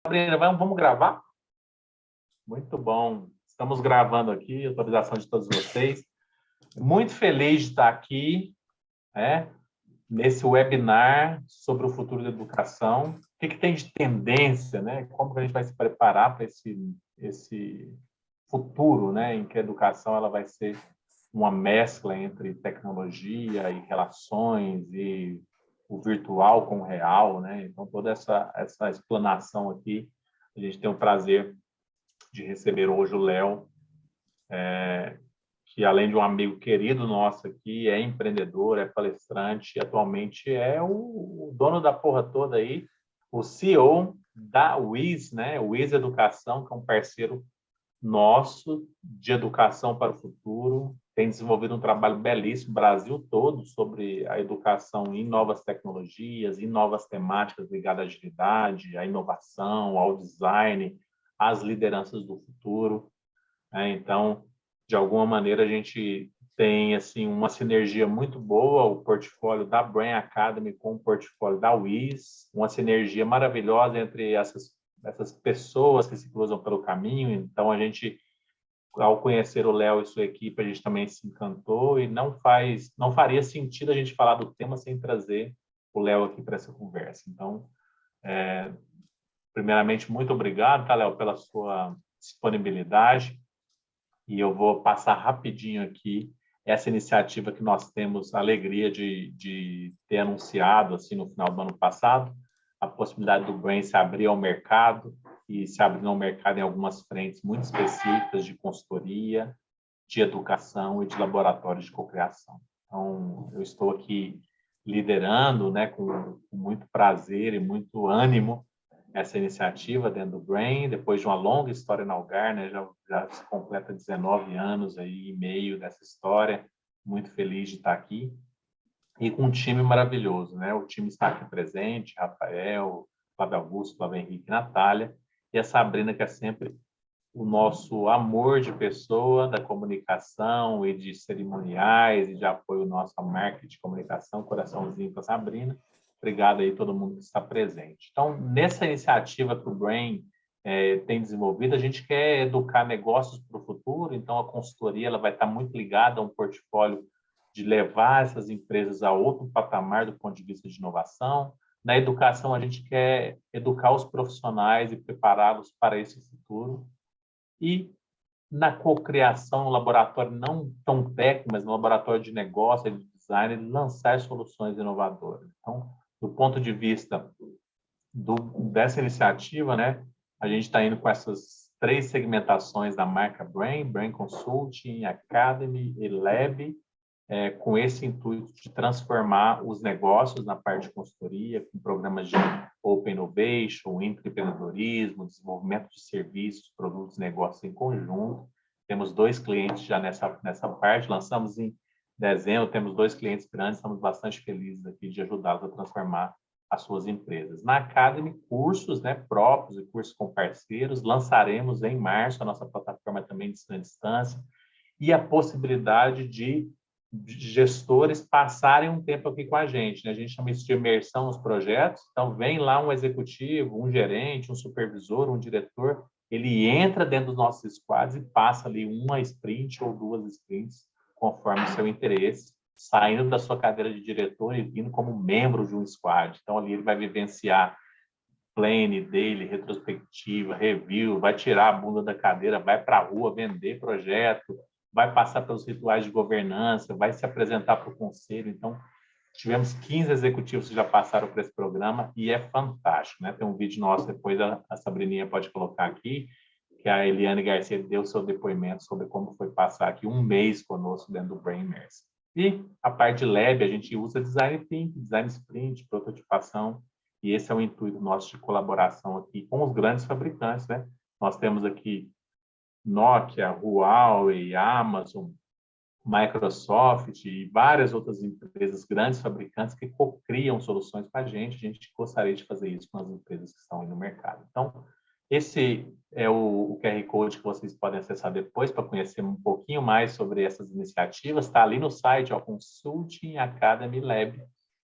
Sabrina, vamos gravar? Muito bom. Estamos gravando aqui, autorização de todos vocês. Muito feliz de estar aqui, né, nesse webinar sobre o futuro da educação. O que tem de tendência, né? Como que a gente vai se preparar para esse futuro, né, em que a educação ela vai ser uma mescla entre tecnologia e relações e o virtual com o real, né? Então, toda essa explanação aqui, a gente tem o prazer de receber hoje o Léo, que além de um amigo querido nosso aqui, é empreendedor, é palestrante, e atualmente é o dono da porra toda aí, o CEO da WIS, né? WIS Educação, que é um parceiro nosso de educação para o futuro, tem desenvolvido um trabalho belíssimo, Brasil todo, sobre a educação em novas tecnologias, em novas temáticas ligadas à agilidade, à inovação, ao design, às lideranças do futuro, né? Então, de alguma maneira, a gente tem assim uma sinergia muito boa, o portfólio da Brain Academy com o portfólio da WIS, uma sinergia maravilhosa entre essas pessoas que se cruzam pelo caminho. Então, a gente, ao conhecer o Léo e sua equipe, a gente também se encantou e não faria sentido a gente falar do tema sem trazer o Léo aqui para essa conversa. Então, primeiramente, muito obrigado, tá, Léo, pela sua disponibilidade. E eu vou passar rapidinho aqui essa iniciativa que nós temos a alegria de ter anunciado assim no final do ano passado, a possibilidade do Brain se abrir ao mercado e se abrir ao mercado em algumas frentes muito específicas de consultoria, de educação e de laboratórios de cocriação. Então, eu estou aqui liderando, né, com muito prazer e muito ânimo, essa iniciativa dentro do Brain, depois de uma longa história na Algar, né, já se completa 19 anos aí e meio dessa história, muito feliz de estar aqui, e com um time maravilhoso, né, o time está aqui presente, Rafael, Flávio Augusto, Flávio Henrique, Natália, e a Sabrina, que é sempre o nosso amor de pessoa da comunicação e de cerimoniais e de apoio nosso à marca de comunicação, coraçãozinho para a Sabrina. Obrigado aí a todo mundo que está presente. Então, nessa iniciativa que o Brain tem desenvolvido, a gente quer educar negócios para o futuro, então a consultoria ela vai estar muito ligada a um portfólio de levar essas empresas a outro patamar do ponto de vista de inovação. Na educação, a gente quer educar os profissionais e prepará-los para esse futuro. E na cocriação, no laboratório não tão técnico, mas no laboratório de negócio, de design, lançar soluções inovadoras. Então, do ponto de vista dessa iniciativa, né, a gente está indo com essas 3 segmentações da marca Brain, Brain Consulting, Academy e Lab, com esse intuito de transformar os negócios na parte de consultoria, com programas de Open Innovation, empreendedorismo, desenvolvimento de serviços, produtos e negócios em conjunto. Temos 2 clientes já nessa parte, lançamos em dezembro, temos 2 clientes grandes, estamos bastante felizes aqui de ajudá-los a transformar as suas empresas. Na Academy, cursos, né, próprios e cursos com parceiros, lançaremos em março a nossa plataforma também de ensino à distância e a possibilidade de gestores passarem um tempo aqui com a gente, né? A gente chama isso de imersão nos projetos. Então, vem lá um executivo, um gerente, um supervisor, um diretor, ele entra dentro dos nossos squads e passa ali uma sprint ou 2 sprints, conforme o seu interesse, saindo da sua cadeira de diretor e vindo como membro de um squad. Então, ali ele vai vivenciar plane, daily, retrospectiva, review, vai tirar a bunda da cadeira, vai para a rua vender projeto, vai passar pelos rituais de governança, vai se apresentar para o conselho. Então, tivemos 15 executivos que já passaram por esse programa e é fantástico, né? Tem um vídeo nosso, depois a Sabrininha pode colocar aqui, que a Eliane Garcia deu seu depoimento sobre como foi passar aqui um mês conosco dentro do Brain Immerse. E a parte de lab, a gente usa design thinking, design sprint, prototipação, e esse é o intuito nosso de colaboração aqui com os grandes fabricantes, né? Nós temos aqui Nokia, Huawei, Amazon, Microsoft e várias outras empresas, grandes fabricantes que co-criam soluções com a gente gostaria de fazer isso com as empresas que estão aí no mercado. Então, esse é o QR Code que vocês podem acessar depois para conhecer um pouquinho mais sobre essas iniciativas. Está ali no site, ó, Consulting Academy Lab,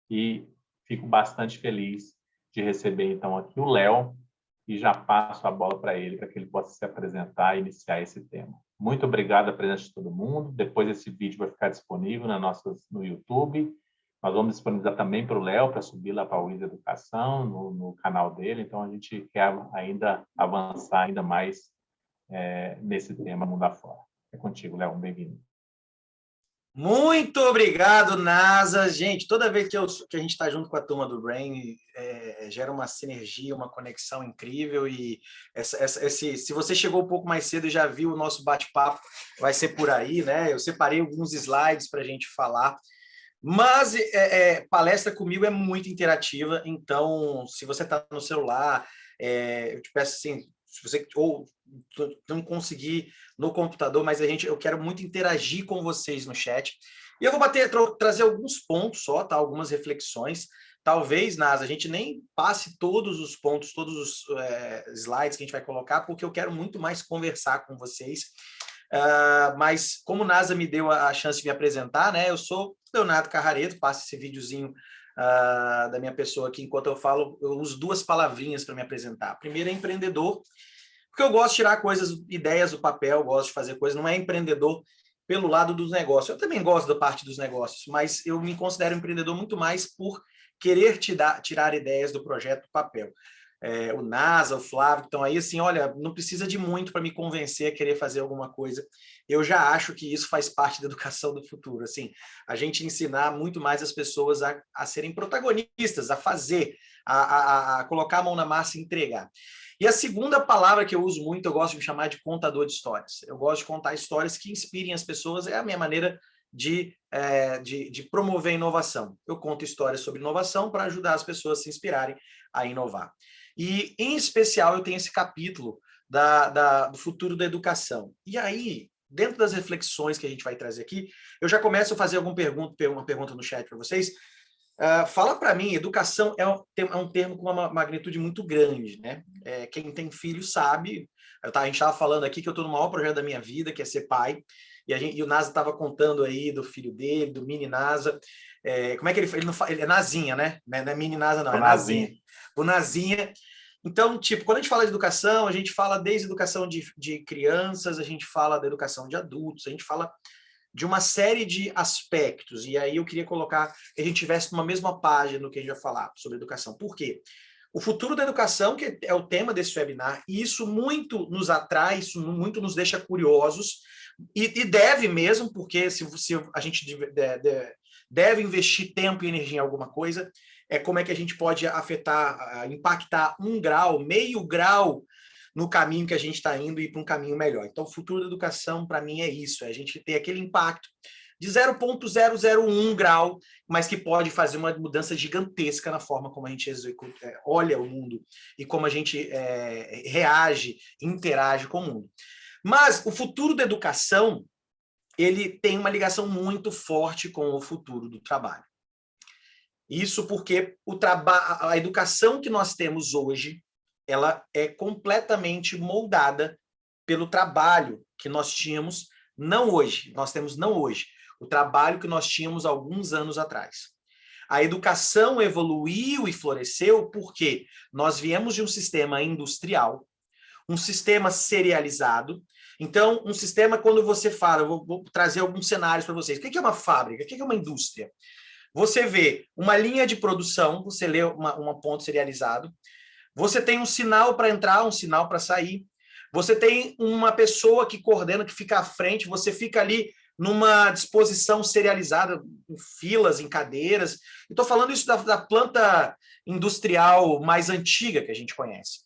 e fico bastante feliz de receber, então, aqui o Léo e já passo a bola para ele, para que ele possa se apresentar e iniciar esse tema. Muito obrigado a presença de todo mundo. Depois esse vídeo vai ficar disponível no YouTube. Nós vamos disponibilizar também para o Léo, para subir lá para a Wiz Educação, no canal dele. Então, a gente quer ainda avançar ainda mais nesse tema mundo afora. É contigo, Léo. Bem-vindo. Muito obrigado, NASA. Gente, toda vez que a gente está junto com a turma do Brain, gera uma sinergia, uma conexão incrível. E se você chegou um pouco mais cedo e já viu o nosso bate-papo, vai ser por aí, né? Eu separei alguns slides para a gente falar. Mas palestra comigo é muito interativa, então, se você está no celular, eu te peço assim, se você ou não conseguir no computador, mas eu quero muito interagir com vocês no chat. E eu vou trazer alguns pontos só, tá? Algumas reflexões. Talvez, Nasa, a gente nem passe todos os pontos, todos os slides que a gente vai colocar, porque eu quero muito mais conversar com vocês. Mas como o NASA me deu a chance de me apresentar, né? Eu sou Leonardo Carrareto, passo esse videozinho da minha pessoa aqui, enquanto eu falo, eu uso duas palavrinhas para me apresentar. Primeiro é empreendedor, porque eu gosto de tirar ideias do papel, gosto de fazer coisas, não é empreendedor pelo lado dos negócios. Eu também gosto da parte dos negócios, mas eu me considero empreendedor muito mais por querer tirar ideias do projeto do papel. O NASA, o Flávio, então aí assim, olha, não precisa de muito para me convencer a querer fazer alguma coisa. Eu já acho que isso faz parte da educação do futuro, assim, a gente ensinar muito mais as pessoas a serem protagonistas, a fazer, a colocar a mão na massa e entregar. E a segunda palavra que eu uso muito, eu gosto de me chamar de contador de histórias. Eu gosto de contar histórias que inspirem as pessoas, é a minha maneira de promover a inovação. Eu conto histórias sobre inovação para ajudar as pessoas a se inspirarem a inovar. E, em especial, eu tenho esse capítulo do futuro da educação. E aí, dentro das reflexões que a gente vai trazer aqui, eu já começo a fazer uma pergunta no chat para vocês. Fala para mim, educação é um termo com uma magnitude muito grande, né? Quem tem filho sabe. A gente estava falando aqui que eu estou no maior projeto da minha vida, que é ser pai. E o NASA estava contando aí do filho dele, do mini NASA. Como é que ele é Nazinha, né? Não é mini NASA, não, é Nazinha. O Nazinha. Então, tipo, quando a gente fala de educação, a gente fala desde educação de crianças, a gente fala da educação de adultos, a gente fala de uma série de aspectos. E aí eu queria colocar que a gente tivesse numa mesma página no que a gente vai falar sobre educação. Por quê? O futuro da educação, que é o tema desse webinar, e isso muito nos atrai, isso muito nos deixa curiosos, e deve mesmo, porque se a gente deve investir tempo e energia em alguma coisa, como é que a gente pode impactar 1 grau, meio grau no caminho que a gente está indo e para um caminho melhor. Então, o futuro da educação, para mim, é isso, é a gente ter aquele impacto de 0,001 grau, mas que pode fazer uma mudança gigantesca na forma como a gente olha o mundo e como a gente reage, interage com o mundo. Mas o futuro da educação, ele tem uma ligação muito forte com o futuro do trabalho. Isso porque a educação que nós temos hoje, ela é completamente moldada pelo trabalho que nós tínhamos, não hoje, o trabalho que nós tínhamos alguns anos atrás. A educação evoluiu e floresceu porque nós viemos de um sistema industrial, um sistema serializado. Então, um sistema, quando você fala, eu vou trazer alguns cenários para vocês. O que é uma fábrica? O que é uma indústria? Você vê uma linha de produção, você lê um ponto serializado, você tem um sinal para entrar, um sinal para sair, você tem uma pessoa que coordena, que fica à frente, você fica ali numa disposição serializada, em filas, em cadeiras. Estou falando isso da planta industrial mais antiga que a gente conhece.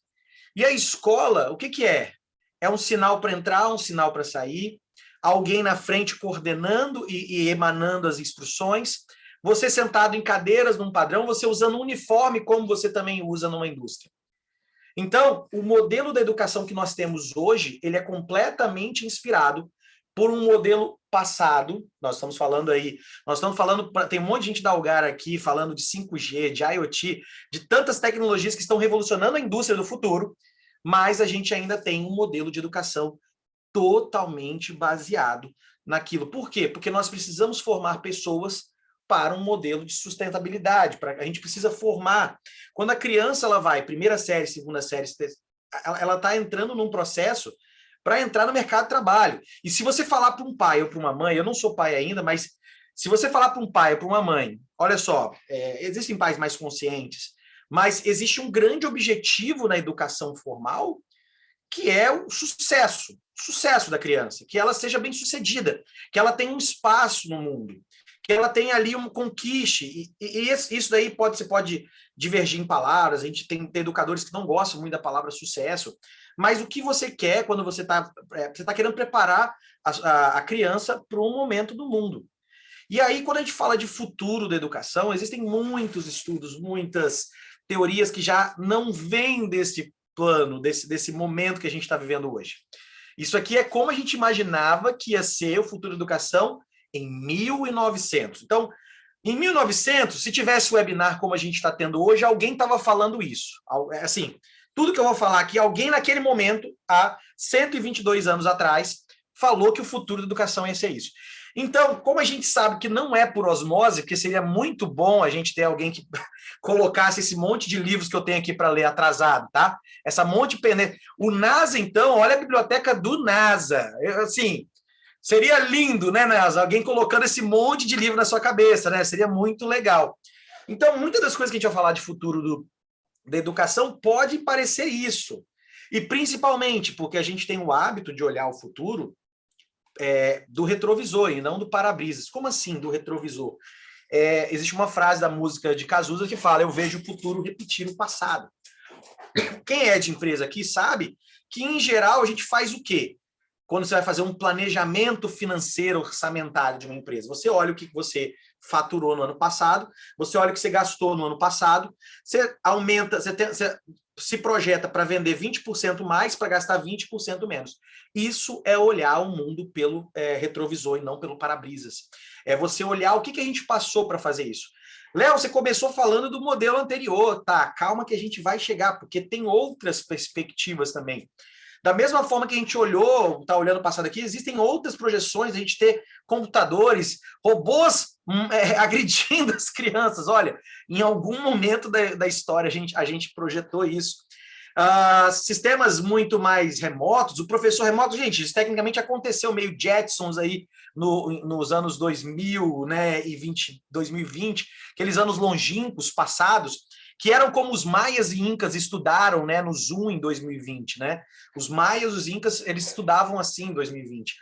E a escola, o que é? É um sinal para entrar, um sinal para sair, alguém na frente coordenando e emanando as instruções, você sentado em cadeiras num padrão, você usando um uniforme como você também usa numa indústria. Então, o modelo da educação que nós temos hoje, ele é completamente inspirado por um modelo passado. Nós estamos falando, tem um monte de gente da Algar aqui falando de 5G, de IoT, de tantas tecnologias que estão revolucionando a indústria do futuro, mas a gente ainda tem um modelo de educação totalmente baseado naquilo. Por quê? Porque nós precisamos formar pessoas para um modelo de sustentabilidade. A gente precisa formar. Quando a criança ela vai, primeira série, segunda série, ela está entrando num processo para entrar no mercado de trabalho. E se você falar para um pai ou para uma mãe, eu não sou pai ainda, mas se você falar para um pai ou para uma mãe, olha só, existem pais mais conscientes, mas existe um grande objetivo na educação formal, que é o sucesso da criança, que ela seja bem-sucedida, que ela tenha um espaço no mundo, que ela tenha ali um conquiste. E isso daí você pode divergir em palavras, a gente tem educadores que não gostam muito da palavra sucesso, mas o que você quer quando você está querendo preparar a criança para um momento do mundo. E aí, quando a gente fala de futuro da educação, existem muitos estudos, muitas teorias que já não vêm desse plano, desse momento que a gente está vivendo hoje. Isso aqui é como a gente imaginava que ia ser o futuro da educação em 1900. Então, em 1900, se tivesse webinar como a gente está tendo hoje, alguém estava falando isso. Assim, tudo que eu vou falar aqui, alguém naquele momento, há 122 anos atrás, falou que o futuro da educação ia ser isso. Então, como a gente sabe que não é por osmose, porque seria muito bom a gente ter alguém que colocasse esse monte de livros que eu tenho aqui para ler atrasado, tá? Essa monte de... O NASA, então, olha a biblioteca do NASA. Assim, seria lindo, né, NASA? Alguém colocando esse monte de livro na sua cabeça, né? Seria muito legal. Então, muitas das coisas que a gente vai falar de futuro da educação pode parecer isso. E principalmente porque a gente tem o hábito de olhar o futuro do retrovisor e não do para-brisas. Como assim do retrovisor? Existe uma frase da música de Cazuza que fala: eu vejo o futuro repetir o passado. Quem é de empresa aqui sabe que, em geral, a gente faz o quê? Quando você vai fazer um planejamento financeiro orçamentário de uma empresa, você olha o que você faturou no ano passado, você olha o que você gastou no ano passado, você aumenta, você se projeta para vender 20% mais, para gastar 20% menos. Isso é olhar o mundo pelo retrovisor e não pelo para-brisas. É você olhar o que a gente passou para fazer isso. Léo, você começou falando do modelo anterior, tá? Calma que a gente vai chegar, porque tem outras perspectivas também. Da mesma forma que a gente está olhando o passado aqui, existem outras projeções, a gente ter computadores, robôs agredindo as crianças. Olha, em algum momento da história a gente projetou isso. Sistemas muito mais remotos, o professor remoto, gente, isso tecnicamente aconteceu meio Jetsons aí nos anos 2000, né, e 2020, aqueles anos longínquos passados, que eram como os maias e incas estudaram, né, no Zoom em 2020, né? Os maias e os incas, eles estudavam assim em 2020.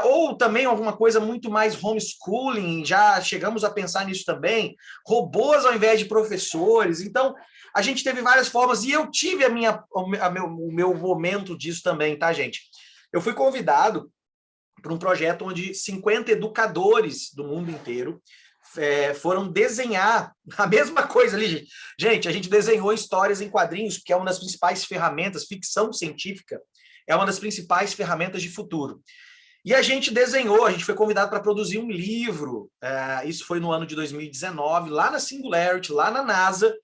Ou também alguma coisa muito mais homeschooling, já chegamos a pensar nisso também, robôs ao invés de professores. Então, a gente teve várias formas, e eu tive o meu momento disso também, tá, gente? Eu fui convidado para um projeto onde 50 educadores do mundo inteiro foram desenhar a mesma coisa ali, gente. A gente desenhou histórias em quadrinhos, que é uma das principais ferramentas, ficção científica, é uma das principais ferramentas de futuro. E a gente desenhou, a gente foi convidado para produzir um livro, isso foi no ano de 2019, lá na Singularity, lá na NASA,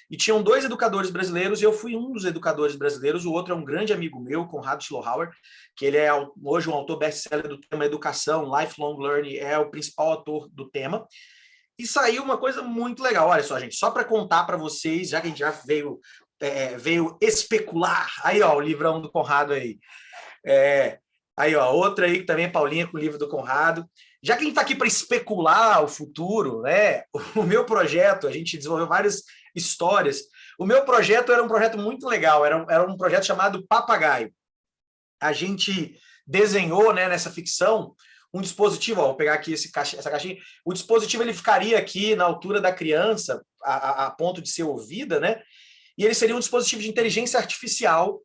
e tinham 2 educadores brasileiros, e eu fui um dos educadores brasileiros, o outro é um grande amigo meu, Conrado Schlohauer, que ele é hoje um autor best-seller do tema educação, lifelong learning, é o principal autor do tema. E saiu uma coisa muito legal. Olha só, gente, só para contar para vocês, já que a gente já veio especular. Aí, ó, o livrão do Conrado aí. Aí, ó, outra aí que também é Paulinha com o livro do Conrado. Já que a gente está aqui para especular o futuro, né? O meu projeto, a gente desenvolveu várias histórias. O meu projeto era um projeto muito legal, era um projeto chamado Papagaio. A gente desenhou, né, nessa ficção, um dispositivo, ó, vou pegar aqui essa caixinha, o dispositivo ele ficaria aqui na altura da criança, a ponto de ser ouvida, né? E ele seria um dispositivo de inteligência artificial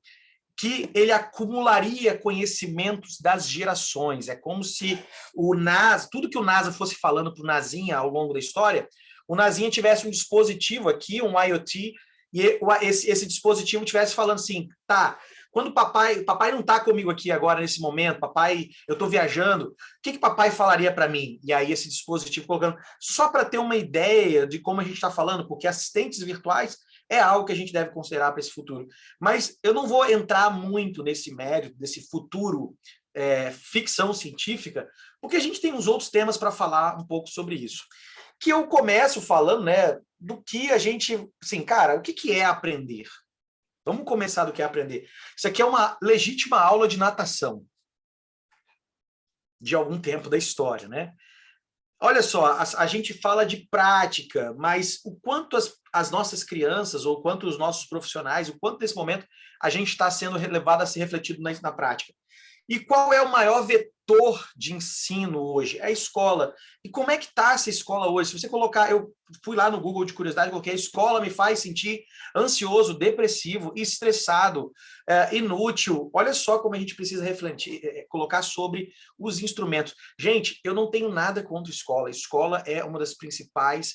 que ele acumularia conhecimentos das gerações. É como se o NASA, tudo que o NASA fosse falando para o Nazinha ao longo da história, o Nazinha tivesse um dispositivo aqui, um IoT, e esse dispositivo estivesse falando assim, tá, quando papai não está comigo aqui agora, nesse momento, papai, eu estou viajando, o que papai falaria para mim? E aí esse dispositivo colocando, só para ter uma ideia de como a gente está falando, porque assistentes virtuais é algo que a gente deve considerar para esse futuro. Mas eu não vou entrar muito nesse mérito, desse futuro ficção científica, porque a gente tem uns outros temas para falar um pouco sobre isso. Que eu começo falando, né, do que a gente... Assim, cara, o que é aprender? Vamos começar do que é aprender. Isso aqui é uma legítima aula de natação de algum tempo da história, né? Olha só, a gente fala de prática, mas o quanto as nossas crianças, ou quanto os nossos profissionais, o quanto nesse momento a gente está sendo levado a ser refletido na prática. E qual é o maior vetor de ensino hoje? É a escola. E como é que está essa escola hoje? Se você colocar, eu fui lá no Google de curiosidade, coloquei: a escola me faz sentir ansioso, depressivo, estressado, inútil. Olha só como a gente precisa refletir, colocar sobre os instrumentos. Gente, eu não tenho nada contra escola. A escola é uma das principais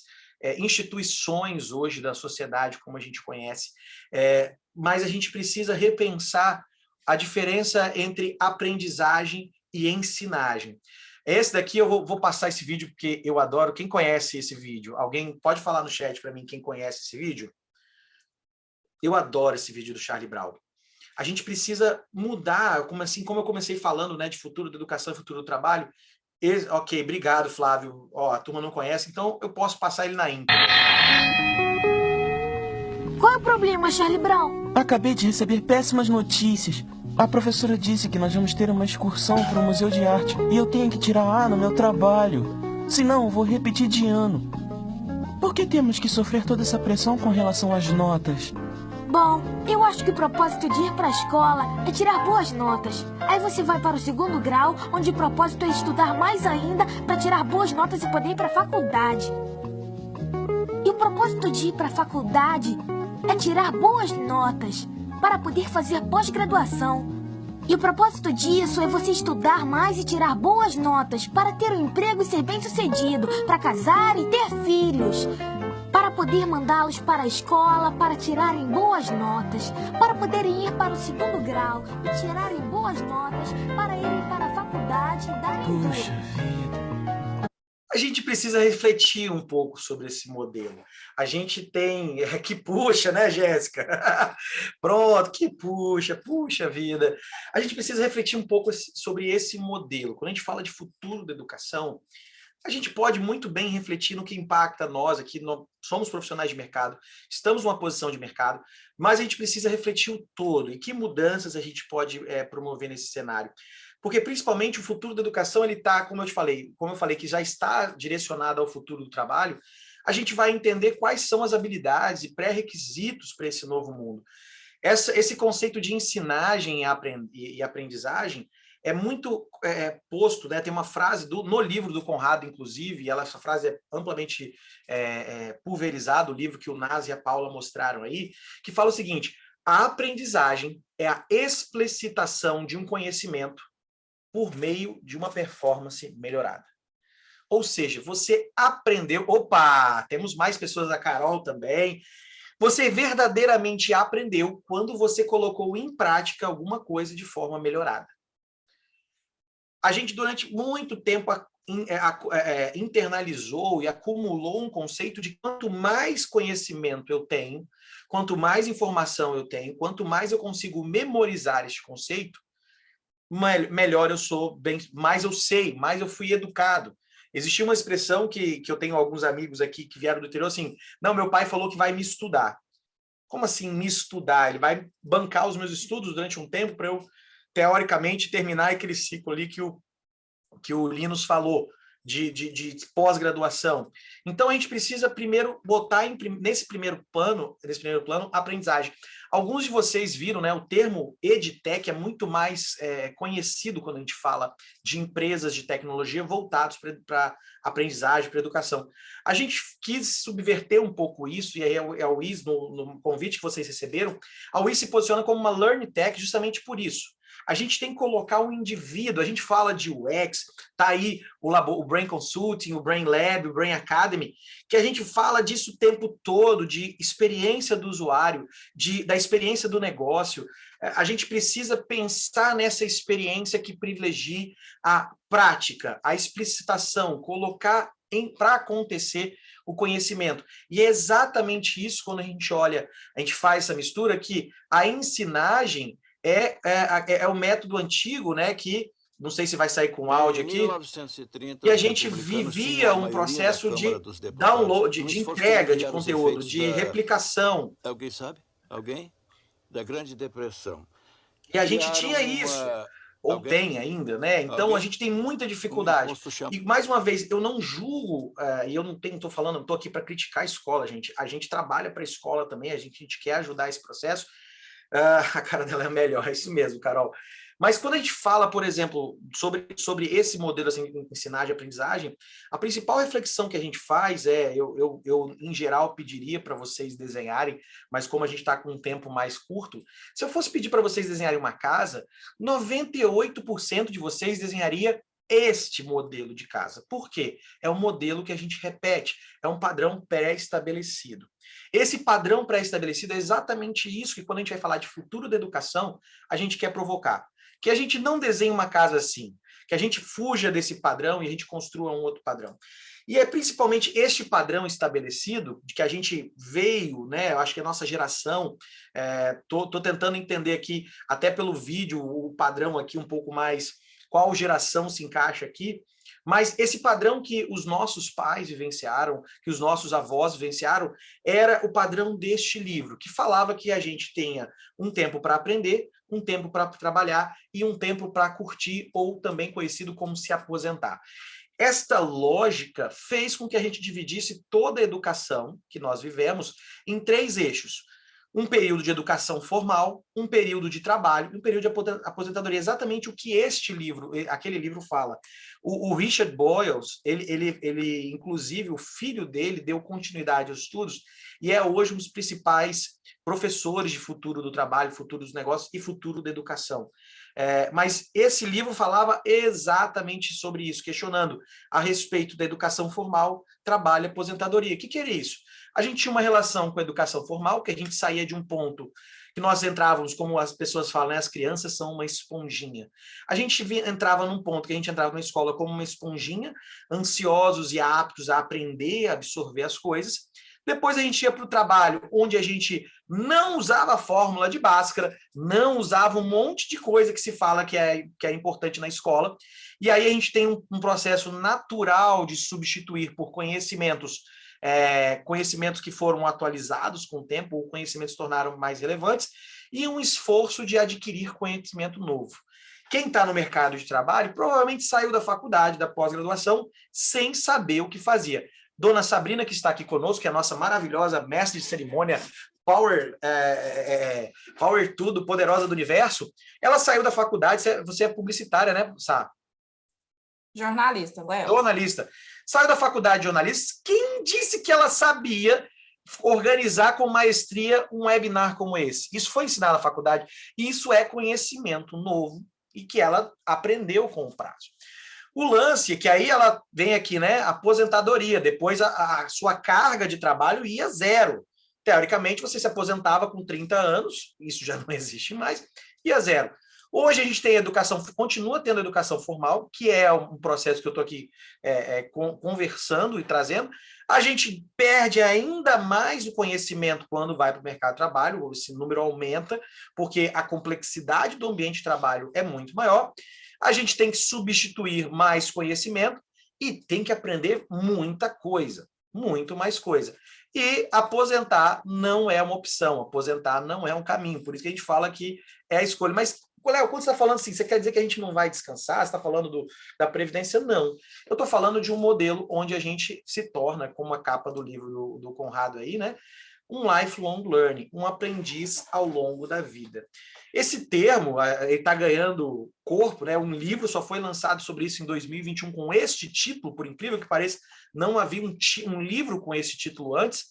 instituições hoje da sociedade, como a gente conhece. Mas a gente precisa repensar a diferença entre aprendizagem e ensinagem. Esse daqui eu vou passar esse vídeo porque eu adoro. Quem conhece esse vídeo? Alguém pode falar no chat para mim quem conhece esse vídeo? Eu adoro esse vídeo do Charlie Brown. A gente precisa mudar, como eu comecei falando, né, de futuro da educação e futuro do trabalho. Ok, obrigado, Flávio. Ó, a turma não conhece, então eu posso passar ele na íntegra. Qual é o problema, Charlie Brown? Acabei de receber péssimas notícias. A professora disse que nós vamos ter uma excursão para o Museu de Arte e eu tenho que tirar A no meu trabalho. Senão, eu vou repetir de ano. Por que temos que sofrer toda essa pressão com relação às notas? Bom, eu acho que o propósito de ir para a escola é tirar boas notas. Aí você vai para o 2º grau, onde o propósito é estudar mais ainda para tirar boas notas e poder ir para a faculdade. E o propósito de ir para a faculdade é tirar boas notas para poder fazer pós-graduação. E o propósito disso é você estudar mais e tirar boas notas para ter um emprego e ser bem-sucedido, para casar e ter filhos, para poder mandá-los para a escola, para tirarem boas notas, para poderem ir para o 2º grau e tirarem boas notas, para irem para a faculdade e darem Puxa vida. A gente precisa refletir um pouco sobre esse modelo. A gente tem... Que puxa, né, Jéssica? Pronto, que puxa vida. A gente precisa refletir um pouco sobre esse modelo. Quando a gente fala de futuro da educação, a gente pode muito bem refletir no que impacta nós aqui. Nós somos profissionais de mercado, estamos numa posição de mercado, mas a gente precisa refletir o todo e que mudanças a gente pode promover nesse cenário. Porque, principalmente, o futuro da educação, ele está, como eu falei, que já está direcionado ao futuro do trabalho. A gente vai entender quais são as habilidades e pré-requisitos para esse novo mundo. Esse conceito de ensinagem e aprendizagem é muito posto, né? Tem uma frase no livro do Conrado, inclusive, e essa frase é amplamente pulverizada, o livro que o Naz e a Paula mostraram aí, que fala o seguinte: a aprendizagem é a explicitação de um conhecimento por meio de uma performance melhorada. Ou seja, você aprendeu... Opa, temos mais pessoas, a Carol também. Você verdadeiramente aprendeu quando você colocou em prática alguma coisa de forma melhorada. A gente, durante muito tempo, internalizou e acumulou um conceito de quanto mais conhecimento eu tenho, quanto mais informação eu tenho, quanto mais eu consigo memorizar este conceito, melhor eu sou, mais eu sei, mais eu fui educado. Existia uma expressão que eu tenho alguns amigos aqui que vieram do interior, assim: não, meu pai falou que vai me estudar. Como assim me estudar? Ele vai bancar os meus estudos durante um tempo para eu, teoricamente, terminar aquele ciclo ali que o Linus falou, de pós-graduação. Então, a gente precisa primeiro botar nesse primeiro plano, aprendizagem. Alguns de vocês viram, né, o termo EdTech é muito mais conhecido quando a gente fala de empresas de tecnologia voltados para aprendizagem, para educação. A gente quis subverter um pouco isso, e aí a UIS, no convite que vocês receberam, a UIS se posiciona como uma Learn Tech justamente por isso. A gente tem que colocar um indivíduo, a gente fala de UX, tá aí o Brain Consulting, o Brain Lab, o Brain Academy, que a gente fala disso o tempo todo, de experiência do usuário, da experiência do negócio. A gente precisa pensar nessa experiência que privilegie a prática, a explicitação, colocar para acontecer o conhecimento. E é exatamente isso quando a gente faz essa mistura, que a ensinagem é o método antigo, né, que, não sei se vai sair com áudio aqui, 1930, e a gente vivia um processo de download, de entrega de conteúdo, de replicação. Alguém sabe? Alguém? da Grande Depressão. E a gente tinha isso, ou tem ainda, né? Então a gente tem muita dificuldade. E mais uma vez, eu não julgo, e eu não estou falando, não estou aqui para criticar a escola, gente. A gente trabalha para a escola também, a gente quer ajudar esse processo. A cara dela é melhor, é isso mesmo, Carol. Mas quando a gente fala, por exemplo, sobre esse modelo assim, de ensinar de aprendizagem, a principal reflexão que a gente faz eu em geral, pediria para vocês desenharem, mas como a gente está com um tempo mais curto, se eu fosse pedir para vocês desenharem uma casa, 98% de vocês desenharia este modelo de casa. Por quê? É um modelo que a gente repete, é um padrão pré-estabelecido. Esse padrão pré-estabelecido é exatamente isso que, quando a gente vai falar de futuro da educação, a gente quer provocar. Que a gente não desenhe uma casa assim, que a gente fuja desse padrão e a gente construa um outro padrão. E é principalmente este padrão estabelecido, de que a gente veio, né? Eu acho que a nossa geração, tô tentando entender aqui, até pelo vídeo, o padrão aqui um pouco mais, qual geração se encaixa aqui, mas esse padrão que os nossos pais vivenciaram, que os nossos avós vivenciaram, era o padrão deste livro, que falava que a gente tenha um tempo para aprender, um tempo para trabalhar e um tempo para curtir, ou também conhecido como se aposentar. Esta lógica fez com que a gente dividisse toda a educação que nós vivemos em 3 eixos. Um período de educação formal, um período de trabalho, um período de aposentadoria. Exatamente o que aquele livro fala. O Richard Boyles, ele, inclusive, o filho dele deu continuidade aos estudos e é hoje um dos principais professores de futuro do trabalho, futuro dos negócios e futuro da educação. Mas esse livro falava exatamente sobre isso, questionando a respeito da educação formal, trabalho e aposentadoria. O que era isso? A gente tinha uma relação com a educação formal, que a gente saía de um ponto que nós entrávamos, como as pessoas falam, né? As crianças são uma esponjinha. A gente entrava num ponto que a gente entrava na escola como uma esponjinha, ansiosos e aptos a aprender, a absorver as coisas. Depois a gente ia para o trabalho, onde a gente não usava a fórmula de Bhaskara, não usava um monte de coisa que se fala que é importante na escola. E aí a gente tem um processo natural de substituir por conhecimentos que foram atualizados com o tempo, ou conhecimentos se tornaram mais relevantes, e um esforço de adquirir conhecimento novo. Quem está no mercado de trabalho provavelmente saiu da faculdade, da pós-graduação, sem saber o que fazia. Dona Sabrina, que está aqui conosco, que é a nossa maravilhosa mestre de cerimônia, Power Tudo, Poderosa do Universo, ela saiu da faculdade, você é publicitária, né, Sá? Jornalista, Léo. Jornalista. Saiu da faculdade de jornalista. Quem disse que ela sabia organizar com maestria um webinar como esse? Isso foi ensinado na faculdade. E isso é conhecimento novo e que ela aprendeu com o prazo. O lance, que aí ela vem aqui, né? Aposentadoria. Depois a sua carga de trabalho ia zero. Teoricamente, você se aposentava com 30 anos, isso já não existe mais, ia zero. Hoje a gente tem educação, continua tendo educação formal, que é um processo que eu estou aqui conversando e trazendo. A gente perde ainda mais o conhecimento quando vai para o mercado de trabalho, esse número aumenta, porque a complexidade do ambiente de trabalho é muito maior. A gente tem que substituir mais conhecimento e tem que aprender muita coisa, muito mais coisa. E aposentar não é uma opção, aposentar não é um caminho, por isso que a gente fala que é a escolha. Mas, Léo, quando você está falando assim, você quer dizer que a gente não vai descansar? Você está falando da Previdência? Não. Eu estou falando de um modelo onde a gente se torna, como a capa do livro do Conrado aí, né? Um lifelong learning, um aprendiz ao longo da vida. Esse termo, ele está ganhando corpo, né? Um livro só foi lançado sobre isso em 2021 com este título, por incrível que pareça, não havia um livro com esse título antes,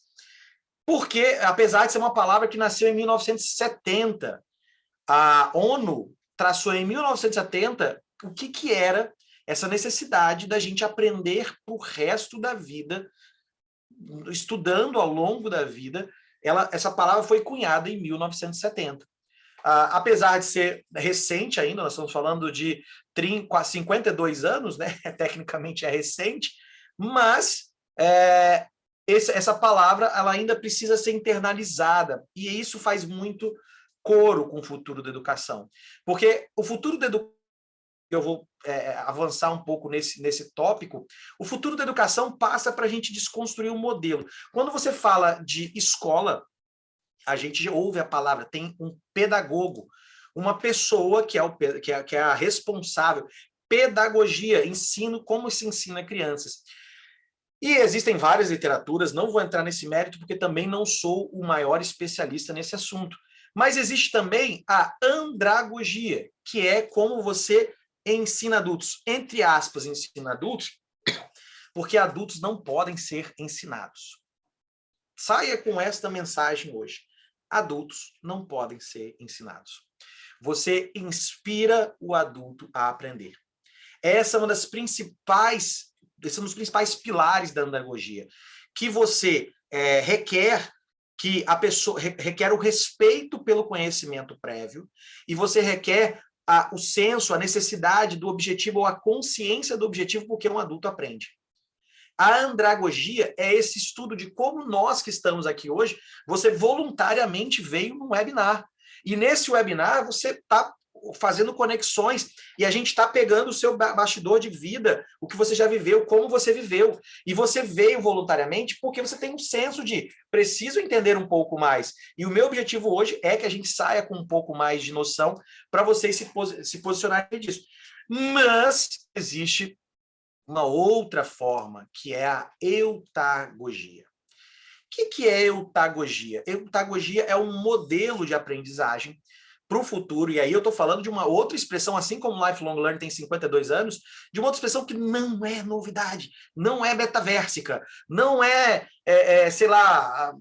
porque, apesar de ser uma palavra que nasceu em 1970, a ONU traçou em 1970 o que era essa necessidade da gente aprender pro resto da vida, estudando ao longo da vida. Essa palavra foi cunhada em 1970. Apesar de ser recente ainda, nós estamos falando de 52 anos, né? Tecnicamente é recente, mas essa palavra ela ainda precisa ser internalizada, e isso faz muito coro com o futuro da educação. Porque o futuro da educação, eu vou avançar um pouco nesse tópico, o futuro da educação passa para a gente desconstruir um modelo. Quando você fala de escola, a gente ouve a palavra, tem um pedagogo, uma pessoa que é a responsável. Pedagogia, ensino, como se ensina crianças. E existem várias literaturas, não vou entrar nesse mérito, porque também não sou o maior especialista nesse assunto. Mas existe também a andragogia, que é como você ensina adultos. Entre aspas, ensina adultos, porque adultos não podem ser ensinados. Saia com esta mensagem hoje. Adultos não podem ser ensinados. Você inspira o adulto a aprender. Essa é uma das principais, esse é um dos principais pilares da andragogia, que você requer que a pessoa requer o respeito pelo conhecimento prévio e você requer o senso, a necessidade do objetivo ou a consciência do objetivo porque um adulto aprende. A andragogia é esse estudo de como nós que estamos aqui hoje, você voluntariamente veio num webinar. E nesse webinar você está fazendo conexões e a gente está pegando o seu bastidor de vida, o que você já viveu, como você viveu. E você veio voluntariamente porque você tem um senso de preciso entender um pouco mais. E o meu objetivo hoje é que a gente saia com um pouco mais de noção para vocês se posicionarem disso. Mas existe uma outra forma, que é a eutagogia. O que é eutagogia? Eutagogia é um modelo de aprendizagem para o futuro, e aí eu estou falando de uma outra expressão, assim como Lifelong Learning tem 52 anos, de uma outra expressão que não é novidade, não é metaversica, não sei lá,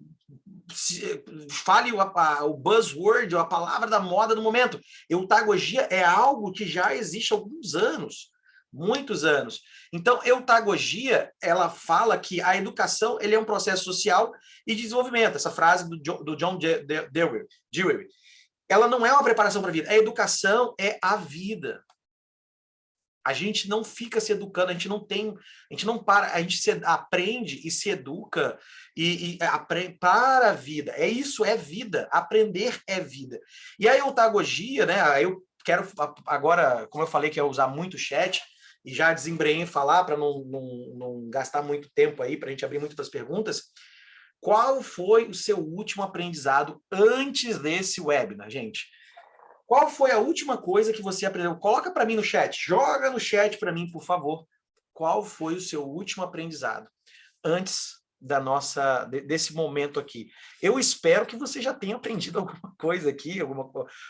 fale o buzzword, a palavra da moda do momento. Eutagogia é algo que já existe há alguns anos, muitos anos. Então, eutagogia, ela fala que a educação ele é um processo social e de desenvolvimento. Essa frase do John Dewey. Ela não é uma preparação para a vida. A educação é a vida. A gente não fica se educando, a gente não para, a gente aprende e se educa e aprende para a vida. É isso, é vida. Aprender é vida. E a eutagogia, né? Eu quero agora, como eu falei que ia usar muito chat, e já desembreei em falar para não gastar muito tempo aí, para a gente abrir muitas perguntas. Qual foi o seu último aprendizado antes desse webinar, gente? Qual foi a última coisa que você aprendeu? Coloca para mim no chat, joga no chat para mim, por favor. Qual foi o seu último aprendizado antes desse momento aqui? Eu espero que você já tenha aprendido alguma coisa aqui,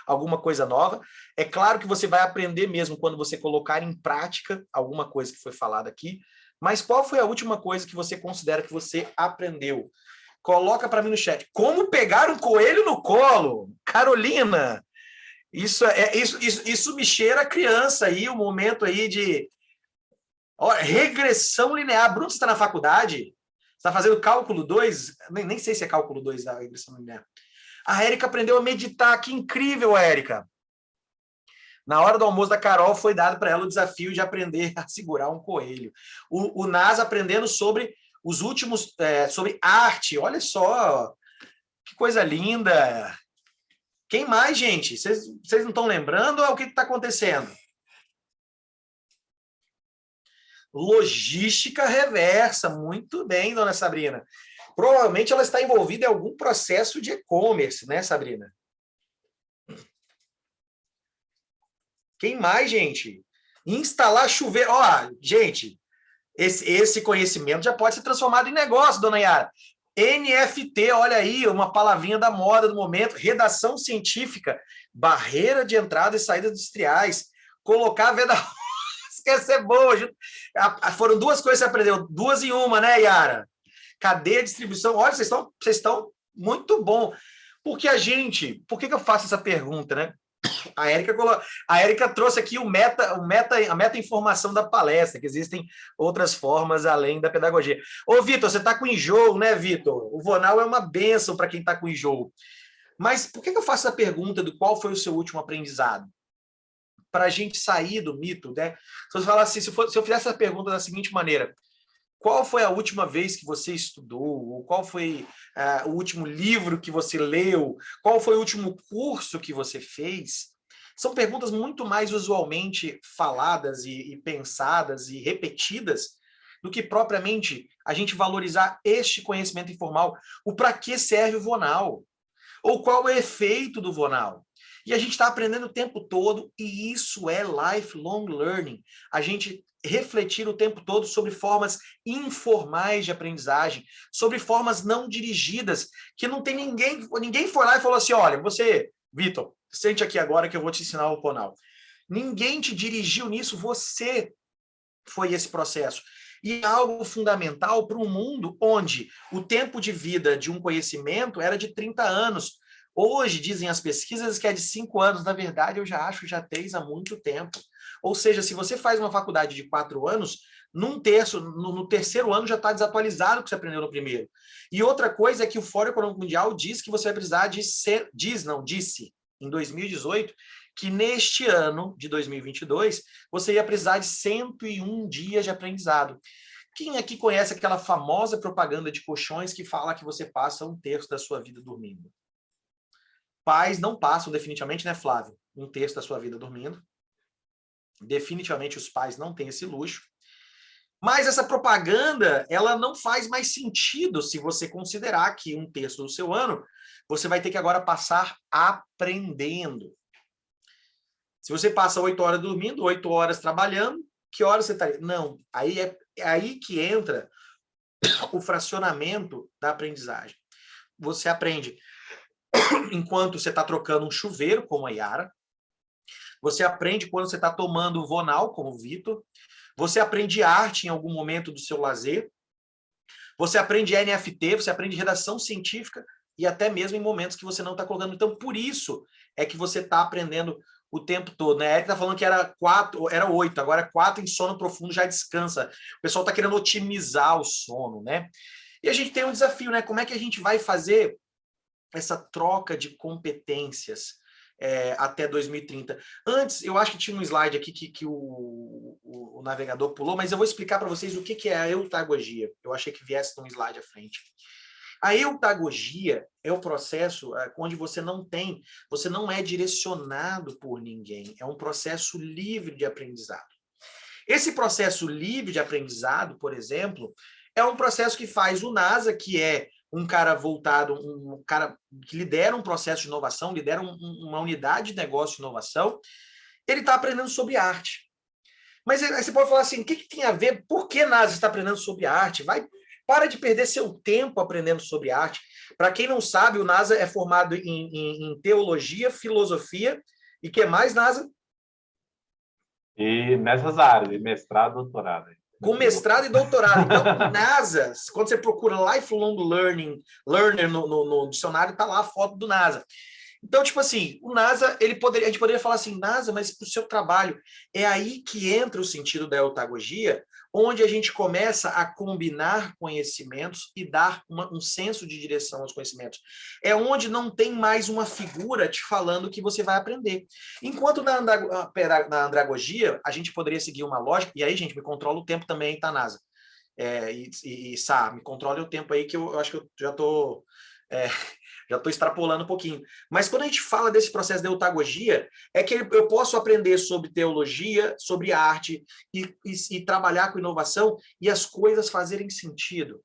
alguma coisa nova. É claro que você vai aprender mesmo quando você colocar em prática alguma coisa que foi falada aqui, mas qual foi a última coisa que você considera que você aprendeu? Coloca para mim no chat. Como pegar um coelho no colo? Carolina, isso me cheira a criança aí, o momento aí de regressão linear. Bruno, você está na faculdade? Está fazendo cálculo 2? Nem sei se é cálculo 2 da regressão linear. A Érica aprendeu a meditar. Que incrível, Érica! Na hora do almoço da Carol, foi dado para ela o desafio de aprender a segurar um coelho. O Nas aprendendo sobre os últimos... sobre arte. Olha só! Que coisa linda! Quem mais, gente? Vocês não estão lembrando ou é o que está acontecendo? Logística reversa. Muito bem, dona Sabrina. Provavelmente ela está envolvida em algum processo de e-commerce, né, Sabrina? Quem mais, gente? Instalar chuveiro. Ó, gente, esse conhecimento já pode ser transformado em negócio, dona Yara. NFT, olha aí, uma palavrinha da moda do momento. Redação científica, barreira de entrada e saída industriais. Colocar a venda... Quer ser boa. Foram duas coisas que você aprendeu, duas em uma, né, Yara? Cadeia de distribuição. Olha, vocês estão muito bom. Porque por que eu faço essa pergunta, né? A Érica trouxe aqui a meta-informação da palestra, que existem outras formas além da pedagogia. Ô, Vitor, você está com enjoo, né, Vitor? O Vonal é uma bênção para quem está com enjoo. Mas por que eu faço essa pergunta do qual foi o seu último aprendizado? Para a gente sair do mito, né? Se eu falar assim, se eu fizesse essa pergunta da seguinte maneira: qual foi a última vez que você estudou? Ou qual foi o último livro que você leu? Qual foi o último curso que você fez? São perguntas muito mais usualmente faladas e pensadas e repetidas do que propriamente a gente valorizar este conhecimento informal. O para que serve o Vonal? Ou qual é o efeito do Vonal? E a gente está aprendendo o tempo todo, e isso é lifelong learning. A gente refletir o tempo todo sobre formas informais de aprendizagem, sobre formas não dirigidas, que não tem ninguém foi lá e falou assim, olha, você, Vitor, sente aqui agora que eu vou te ensinar o Vonal. Ninguém te dirigiu nisso, você foi esse processo. E é algo fundamental para um mundo onde o tempo de vida de um conhecimento era de 30 anos. Hoje, dizem as pesquisas, que é de 5 anos. Na verdade, eu já acho já 3 há muito tempo. Ou seja, se você faz uma faculdade de 4 anos, no terceiro ano já está desatualizado o que você aprendeu no primeiro. E outra coisa é que o Fórum Econômico Mundial diz que você vai precisar disse, em 2018, que neste ano de 2022, você ia precisar de 101 dias de aprendizado. Quem aqui conhece aquela famosa propaganda de colchões que fala que você passa 1/3 da sua vida dormindo? Pais não passam definitivamente, né, Flávio? 1/3 da sua vida dormindo. Definitivamente os pais não têm esse luxo. Mas essa propaganda, ela não faz mais sentido se você considerar que 1/3 do seu ano, você vai ter que agora passar aprendendo. Se você passa 8 horas dormindo, 8 horas trabalhando, que horas você estaria? Não, é aí que entra o fracionamento da aprendizagem. Você aprende enquanto você está trocando um chuveiro, como a Yara. Você aprende quando você está tomando Vonal, como o Vitor. Você aprende arte em algum momento do seu lazer. Você aprende NFT, você aprende redação científica e até mesmo em momentos que você não está colocando. Então, por isso é que você está aprendendo o tempo todo, né? A Erika está falando que era 8, agora 4 em sono profundo, já descansa. O pessoal está querendo otimizar o sono, né? E a gente tem um desafio, né? Como é que a gente vai fazer essa troca de competências até 2030? Antes, eu acho que tinha um slide aqui que o navegador pulou, mas eu vou explicar para vocês o que é a eutagogia. Eu achei que viesse num slide à frente. A eutagogia é o processo onde você não é direcionado por ninguém. É um processo livre de aprendizado. Esse processo livre de aprendizado, por exemplo, é um processo que faz o NASA, que é um cara voltado, um cara que lidera um processo de inovação, lidera uma unidade de negócio de inovação, ele está aprendendo sobre arte. Mas aí você pode falar assim, o que tem a ver? Por que NASA está aprendendo sobre arte? Para de perder seu tempo aprendendo sobre arte. Para quem não sabe, o NASA é formado em teologia, filosofia e o que mais, NASA? E nessas áreas, mestrado, doutorado. Com mestrado e doutorado. Então, o NASA, quando você procura lifelong learner no dicionário, está lá a foto do NASA. Então, tipo assim, o NASA, a gente poderia falar assim, NASA, mas para o seu trabalho, é aí que entra o sentido da eutagogia, onde a gente começa a combinar conhecimentos e dar um senso de direção aos conhecimentos. É onde não tem mais uma figura te falando que você vai aprender. Enquanto na andragogia, a gente poderia seguir uma lógica, e aí, gente, me controla o tempo também, tá, NASA? Sá, me controle o tempo aí, que eu acho que eu já estou... já estou extrapolando um pouquinho. Mas quando a gente fala desse processo de eutagogia, é que eu posso aprender sobre teologia, sobre arte, e trabalhar com inovação, e as coisas fazerem sentido.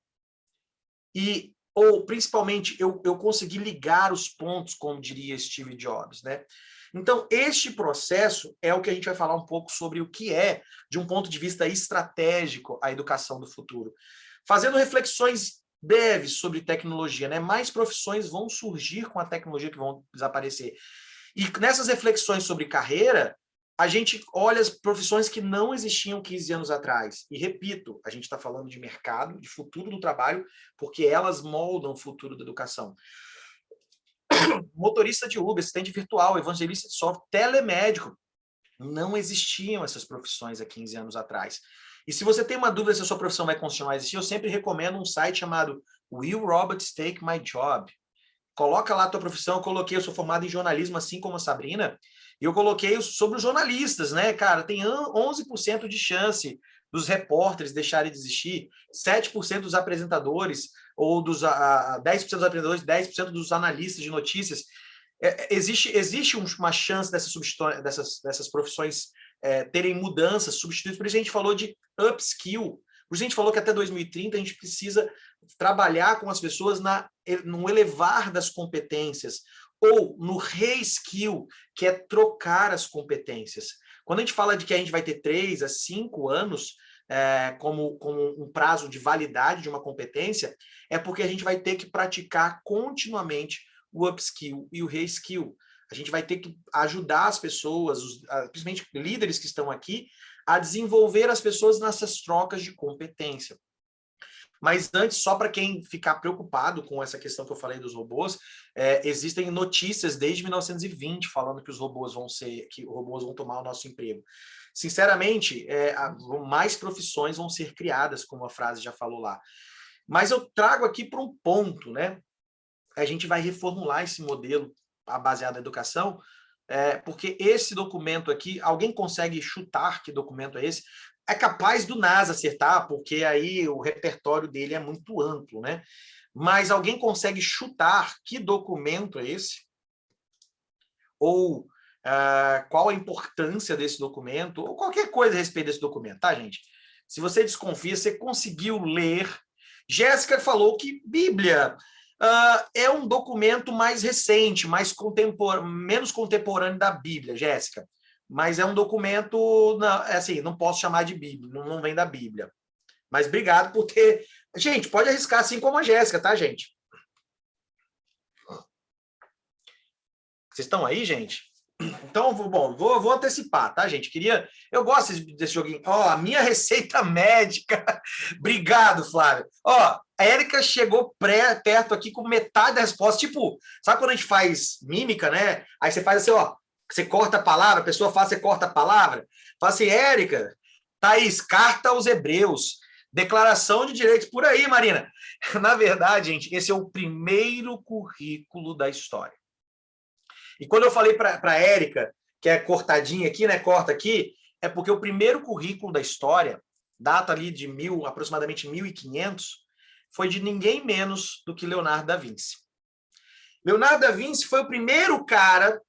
Ou, principalmente, eu conseguir ligar os pontos, como diria Steve Jobs, né? Então, este processo é o que a gente vai falar um pouco sobre o que é, de um ponto de vista estratégico, a educação do futuro. Fazendo reflexões breves sobre tecnologia, né? Mais profissões vão surgir com a tecnologia que vão desaparecer. E nessas reflexões sobre carreira, a gente olha as profissões que não existiam 15 anos atrás. E repito, a gente está falando de mercado, de futuro do trabalho, porque elas moldam o futuro da educação. Motorista de Uber, assistente virtual, evangelista de software, telemédico. Não existiam essas profissões há 15 anos atrás. E se você tem uma dúvida se a sua profissão vai continuar a existir, eu sempre recomendo um site chamado Will Robots Take My Job? Coloca lá a tua profissão. Eu sou formado em jornalismo, assim como a Sabrina, e eu coloquei sobre os jornalistas, né, cara? Tem 11% de chance dos repórteres deixarem de existir, 7% dos apresentadores, ou 10% dos apresentadores, 10% dos analistas de notícias. Existe uma chance dessas profissões terem mudanças, substituídas. Por isso a gente falou de upskill, Por isso a gente falou que até 2030 a gente precisa trabalhar com as pessoas no elevar das competências, ou no reskill, que é trocar as competências. Quando a gente fala de que a gente vai ter 3 a 5 anos como um prazo de validade de uma competência, é porque a gente vai ter que praticar continuamente o upskill e o reskill. A gente vai ter que ajudar as pessoas, principalmente líderes que estão aqui, a desenvolver as pessoas nessas trocas de competência. Mas antes, só para quem ficar preocupado com essa questão que eu falei dos robôs, existem notícias desde 1920 falando que os robôs vão tomar o nosso emprego. Sinceramente, mais profissões vão ser criadas, como a frase já falou lá. Mas eu trago aqui para um ponto, né? A gente vai reformular esse modelo baseado na educação, porque esse documento aqui, alguém consegue chutar que documento é esse? É capaz do NASA acertar, porque aí o repertório dele é muito amplo, né? Mas alguém consegue chutar que documento é esse? Ou qual a importância desse documento? Ou qualquer coisa a respeito desse documento, tá, gente? Se você desconfia, você conseguiu ler. Jéssica falou que Bíblia é um documento mais recente, menos contemporâneo da Bíblia, Jéssica. Mas é um documento, não posso chamar de Bíblia, não vem da Bíblia. Mas obrigado por ter... Gente, pode arriscar assim como a Jéssica, tá, gente? Vocês estão aí, gente? Então, vou antecipar, tá, gente? Eu gosto desse joguinho. A minha receita médica. Obrigado, Flávio. A Érica chegou perto aqui com metade da resposta. Tipo, sabe quando a gente faz mímica, né? Aí você faz assim, você corta a palavra, a pessoa fala, você corta a palavra. Fala assim, Érica, Thaís, carta aos Hebreus, declaração de direitos, por aí, Marina. Na verdade, gente, esse é o primeiro currículo da história. E quando eu falei para a Érica, que é cortadinha aqui, né, corta aqui, é porque o primeiro currículo da história, data ali de aproximadamente 1500, foi de ninguém menos do que Leonardo da Vinci. Leonardo da Vinci foi o primeiro cara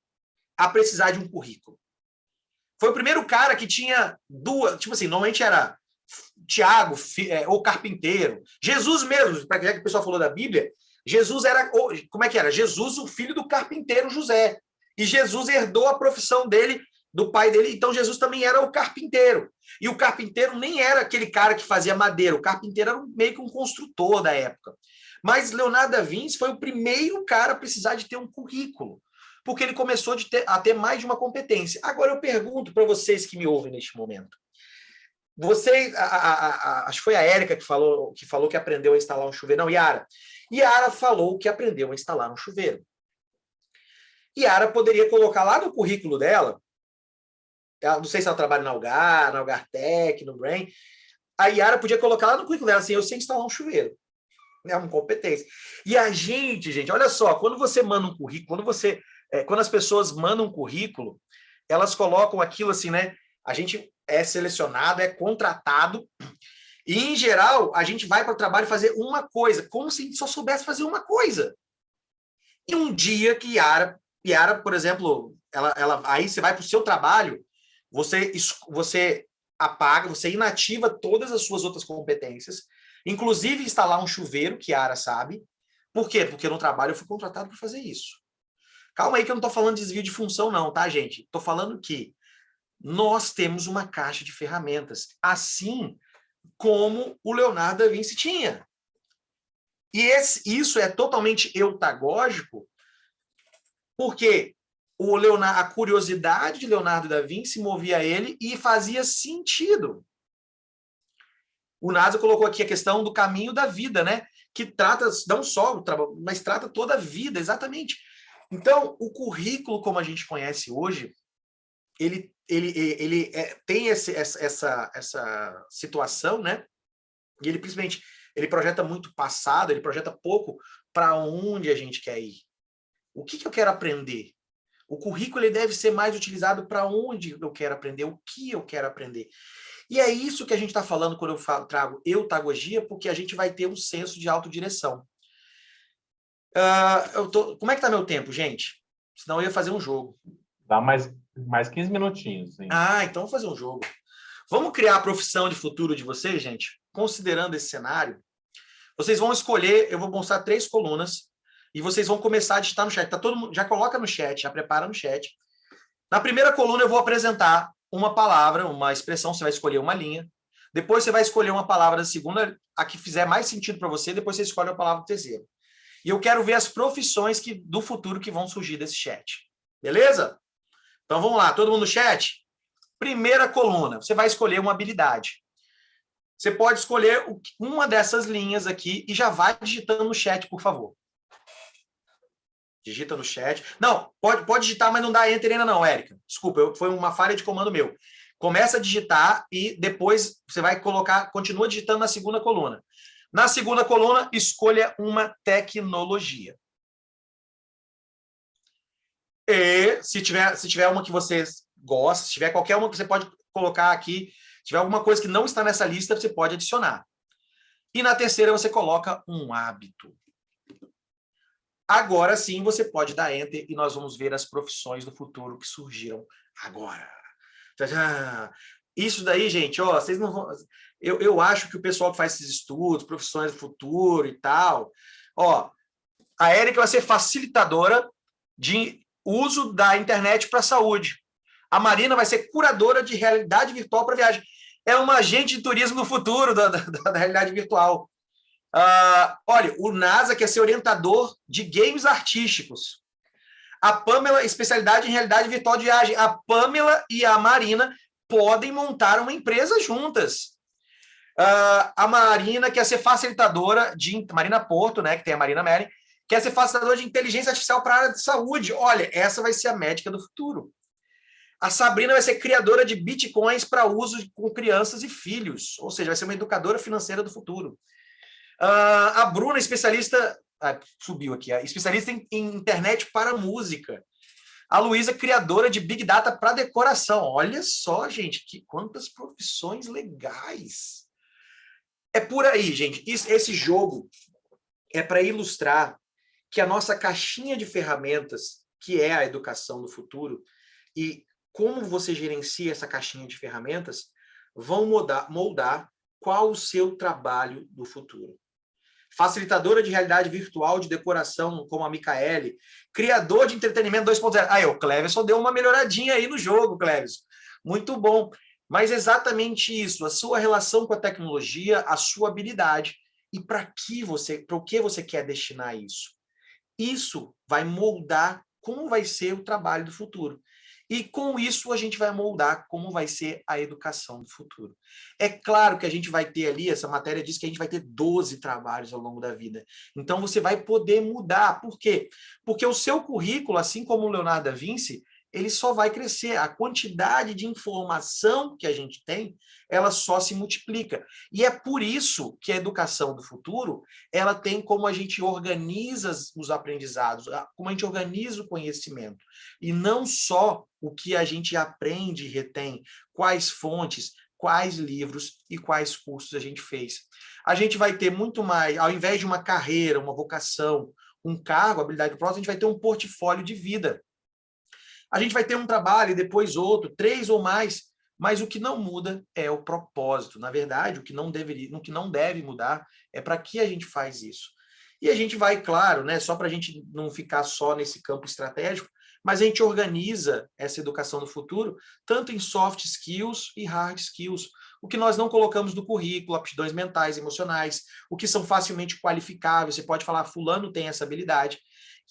a precisar de um currículo. Foi o primeiro cara que tinha duas, tipo assim, normalmente era Tiago ou carpinteiro. Jesus mesmo, já que o pessoal falou da Bíblia, Jesus era, como é que era? Jesus, o filho do carpinteiro José. E Jesus herdou a profissão dele, do pai dele, então Jesus também era o carpinteiro. E o carpinteiro nem era aquele cara que fazia madeira, o carpinteiro era meio que um construtor da época. Mas Leonardo da Vinci foi o primeiro cara a precisar de ter um currículo, porque ele começou a ter mais de uma competência. Agora eu pergunto para vocês que me ouvem neste momento. Acho que foi a Érica que falou que aprendeu a instalar um chuveiro. Não, Yara. Yara falou que aprendeu a instalar um chuveiro. Yara poderia colocar lá no currículo dela, não sei se ela trabalha na Algar Tech, no Brain, a Yara podia colocar lá no currículo dela assim, eu sei instalar um chuveiro. É uma competência. E a gente, olha só, quando você manda um currículo, quando as pessoas mandam um currículo, elas colocam aquilo assim, né? A gente é selecionado, é contratado, e, em geral, a gente vai para o trabalho fazer uma coisa, como se a gente só soubesse fazer uma coisa. E um dia que Yara, por exemplo, aí você vai para o seu trabalho, você apaga, você inativa todas as suas outras competências, inclusive instalar um chuveiro, que Yara sabe. Por quê? Porque no trabalho eu fui contratado para fazer isso. Calma aí que eu não estou falando de desvio de função não, tá, gente? Estou falando que nós temos uma caixa de ferramentas, assim como o Leonardo da Vinci tinha. E isso é totalmente eutagógico, porque a curiosidade de Leonardo da Vinci movia ele e fazia sentido. O NASA colocou aqui a questão do caminho da vida, né? Que trata não só o trabalho, mas trata toda a vida, exatamente. Então, o currículo, como a gente conhece hoje, ele tem essa situação, né? E ele, principalmente, ele projeta muito passado, ele projeta pouco para onde a gente quer ir. O que eu quero aprender? O currículo ele deve ser mais utilizado para onde eu quero aprender, o que eu quero aprender. E é isso que a gente está falando quando eu trago eutagogia, porque a gente vai ter um senso de autodireção. Como é que está meu tempo, gente? Senão eu ia fazer um jogo. Dá mais 15 minutinhos. Hein? Então vou fazer um jogo. Vamos criar a profissão de futuro de vocês, gente? Considerando esse cenário, vocês vão escolher, eu vou mostrar 3 colunas, e vocês vão começar a digitar no chat. Tá todo mundo, já coloca no chat, já prepara no chat. Na primeira coluna eu vou apresentar uma palavra, uma expressão, você vai escolher uma linha. Depois você vai escolher uma palavra da segunda, a que fizer mais sentido para você, depois você escolhe a palavra do terceiro. E eu quero ver as profissões do futuro que vão surgir desse chat. Beleza? Então vamos lá, todo mundo no chat? Primeira coluna, você vai escolher uma habilidade. Você pode escolher uma dessas linhas aqui e já vai digitando no chat, por favor. Digita no chat. Não, pode digitar, mas não dá enter ainda não, Érica. Desculpa, foi uma falha de comando meu. Começa a digitar e depois você vai colocar, continua digitando na segunda coluna. Na segunda coluna, escolha uma tecnologia. E se tiver uma que você gosta, se tiver qualquer uma que você pode colocar aqui, se tiver alguma coisa que não está nessa lista, você pode adicionar. E na terceira você coloca um hábito. Agora sim você pode dar enter e nós vamos ver as profissões do futuro que surgiram agora. Isso daí, gente, ó, vocês não vão... Eu acho que o pessoal que faz esses estudos, profissões do futuro e tal, ó, a Érica vai ser facilitadora de uso da internet para a saúde. A Marina vai ser curadora de realidade virtual para viagem. É uma agente de turismo no futuro da realidade virtual. Olha, o NASA quer ser orientador de games artísticos. A Pamela, especialidade em realidade virtual de viagem. A Pamela e a Marina podem montar uma empresa juntas. A Marina quer ser facilitadora de... Marina Porto, né, que tem a Marina Meren, quer ser facilitadora de inteligência artificial para a área de saúde. Olha, essa vai ser a médica do futuro. A Sabrina vai ser criadora de bitcoins para uso com crianças e filhos. Ou seja, vai ser uma educadora financeira do futuro. A Bruna, especialista... subiu aqui. Especialista em internet para música. A Luísa, criadora de Big Data para decoração. Olha só, gente, quantas profissões legais. É por aí, gente. Esse jogo é para ilustrar que a nossa caixinha de ferramentas, que é a educação do futuro, e como você gerencia essa caixinha de ferramentas, vão moldar qual o seu trabalho do futuro. Facilitadora de realidade virtual de decoração, como a Micaele, criador de entretenimento 2.0. Aí, o Cleverson deu uma melhoradinha aí no jogo, Cleverson. Muito bom. Mas exatamente isso, a sua relação com a tecnologia, a sua habilidade, e para o que você quer destinar isso. Isso vai moldar como vai ser o trabalho do futuro. E com isso a gente vai moldar como vai ser a educação do futuro. É claro que a gente vai ter ali, essa matéria diz que a gente vai ter 12 trabalhos ao longo da vida. Então você vai poder mudar. Por quê? Porque o seu currículo, assim como o Leonardo da Vinci, ele só vai crescer. A quantidade de informação que a gente tem, ela só se multiplica. E é por isso que a educação do futuro, ela tem como a gente organiza os aprendizados, como a gente organiza o conhecimento. E não só o que a gente aprende e retém, quais fontes, quais livros e quais cursos a gente fez. A gente vai ter muito mais, ao invés de uma carreira, uma vocação, um cargo, habilidade próxima, a gente vai ter um portfólio de vida. A gente vai ter um trabalho e depois outro, 3 ou mais, mas o que não muda é o propósito. Na verdade, o que não deve mudar é para que a gente faz isso. E a gente vai, claro, né, só para a gente não ficar só nesse campo estratégico, mas a gente organiza essa educação do futuro tanto em soft skills e hard skills. O que nós não colocamos no currículo, aptidões mentais, emocionais, o que são facilmente qualificáveis, você pode falar, fulano tem essa habilidade.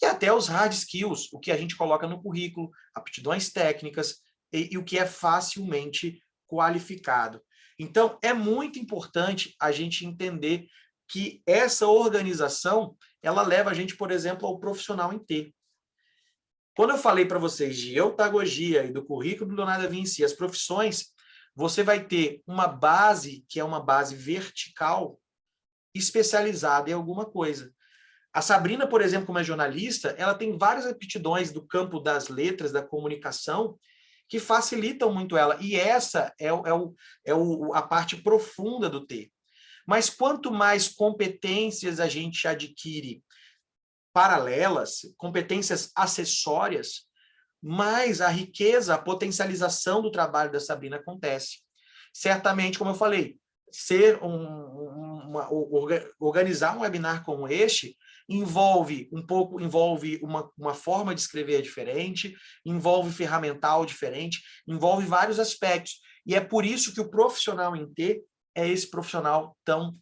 E até os hard skills, o que a gente coloca no currículo, aptidões técnicas e o que é facilmente qualificado. Então, é muito importante a gente entender que essa organização, ela leva a gente, por exemplo, ao profissional em T. Quando eu falei para vocês de eutagogia e do currículo do Leonardo da Vinci, as profissões, você vai ter uma base, que é uma base vertical, especializada em alguma coisa. A Sabrina, por exemplo, como é jornalista, ela tem várias aptidões do campo das letras, da comunicação, que facilitam muito ela. E essa é a parte profunda do T. Mas quanto mais competências a gente adquire paralelas, competências acessórias, mais a riqueza, a potencialização do trabalho da Sabrina acontece. certamente, como eu falei, organizar um webinar como este envolve uma forma de escrever diferente, envolve ferramental diferente, envolve vários aspectos. E é por isso que o profissional em T é esse profissional tão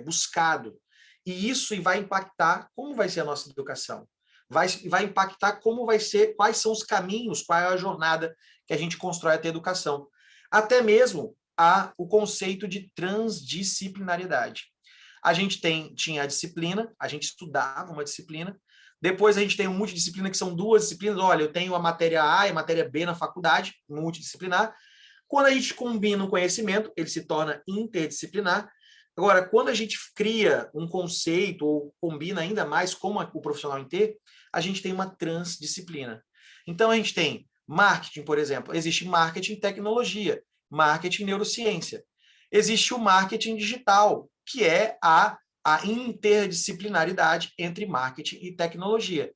buscado. E isso vai impactar como vai ser a nossa educação. Vai impactar como vai ser, quais são os caminhos, qual é a jornada que a gente constrói até a educação. Até mesmo o conceito de transdisciplinaridade. A gente tinha a disciplina, a gente estudava uma disciplina, depois a gente tem um multidisciplina, que são 2 disciplinas. Olha, eu tenho a matéria A e a matéria B na faculdade, multidisciplinar. Quando a gente combina um conhecimento, ele se torna interdisciplinar. Agora, quando a gente cria um conceito, ou combina ainda mais com o profissional em T, a gente tem uma transdisciplina. Então, a gente tem marketing, por exemplo. Existe marketing tecnologia, marketing neurociência. Existe o marketing digital, que é a interdisciplinaridade entre marketing e tecnologia.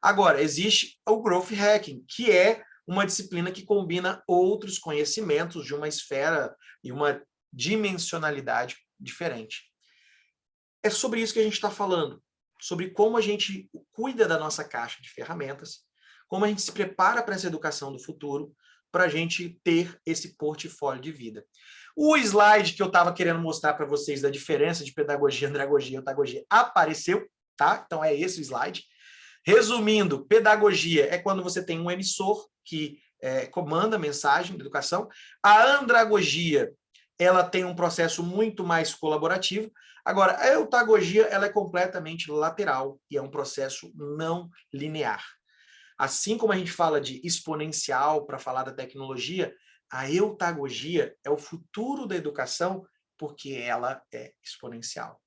Agora, existe o growth hacking, que é uma disciplina que combina outros conhecimentos de uma esfera e uma dimensionalidade diferente. É sobre isso que a gente está falando, sobre como a gente cuida da nossa caixa de ferramentas, como a gente se prepara para essa educação do futuro, para a gente ter esse portfólio de vida. O slide que eu estava querendo mostrar para vocês da diferença de pedagogia, andragogia e otagogia apareceu, tá? Então é esse o slide. Resumindo, pedagogia é quando você tem um emissor que comanda a mensagem da educação. A andragogia, ela tem um processo muito mais colaborativo. Agora, a eutagogia, ela é completamente lateral e é um processo não linear. Assim como a gente fala de exponencial para falar da tecnologia, a eutagogia é o futuro da educação porque ela é exponencial.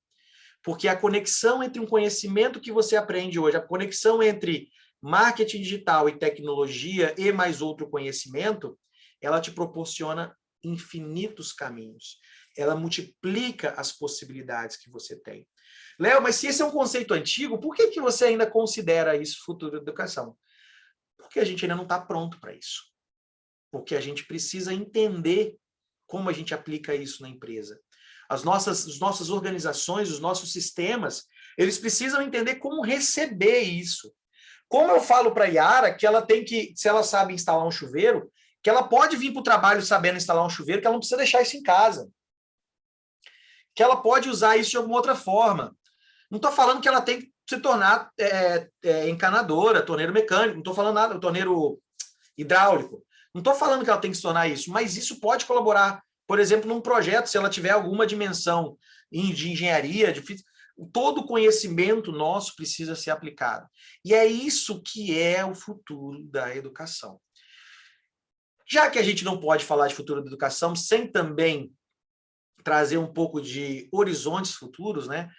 Porque a conexão entre um conhecimento que você aprende hoje, a conexão entre marketing digital e tecnologia e mais outro conhecimento, ela te proporciona infinitos caminhos. Ela multiplica as possibilidades que você tem. Léo, mas se esse é um conceito antigo, por que você ainda considera isso futuro da educação? Porque a gente ainda não está pronto para isso. Porque a gente precisa entender como a gente aplica isso na empresa. As nossas organizações, os nossos sistemas, eles precisam entender como receber isso. Como eu falo para a Yara que ela tem que, se ela sabe instalar um chuveiro, que ela pode vir para o trabalho sabendo instalar um chuveiro, que ela não precisa deixar isso em casa. Que ela pode usar isso de alguma outra forma. Não estou falando que ela tem que se tornar encanadora, torneiro mecânico, não estou falando nada, torneiro hidráulico. Não estou falando que ela tem que se tornar isso, mas isso pode colaborar. Por exemplo, num projeto, se ela tiver alguma dimensão de engenharia, de física, todo conhecimento nosso precisa ser aplicado. E é isso que é o futuro da educação. Já que a gente não pode falar de futuro da educação sem também trazer um pouco de horizontes futuros, né?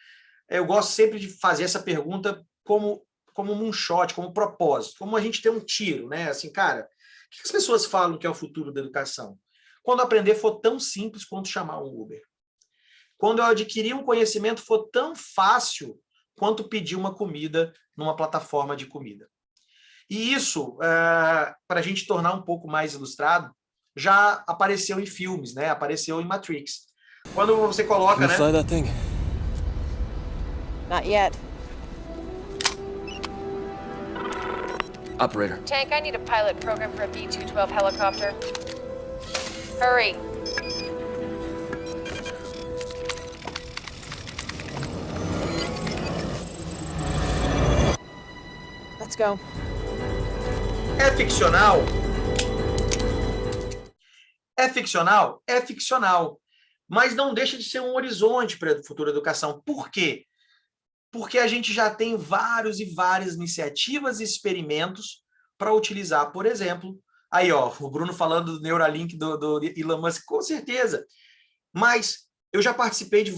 Eu gosto sempre de fazer essa pergunta como moonshot, como propósito, como a gente tem um tiro, né? Assim, cara, o que as pessoas falam que é o futuro da educação? Quando aprender for tão simples quanto chamar um Uber. Quando eu adquirir um conhecimento for tão fácil quanto pedir uma comida numa plataforma de comida. E isso, para a gente tornar um pouco mais ilustrado, já apareceu em filmes, né? Apareceu em Matrix. Quando você coloca, né? Fly that thing? Not yet. Operator. Tank, I need a pilot program for a B-212 helicopter. Hurry. Let's go. É ficcional? É ficcional? É ficcional. Mas não deixa de ser um horizonte para a futura educação. Por quê? Porque a gente já tem várias iniciativas e experimentos para utilizar, por exemplo, aí, ó, o Bruno falando do Neuralink do Elon Musk, com certeza. Mas eu já participei de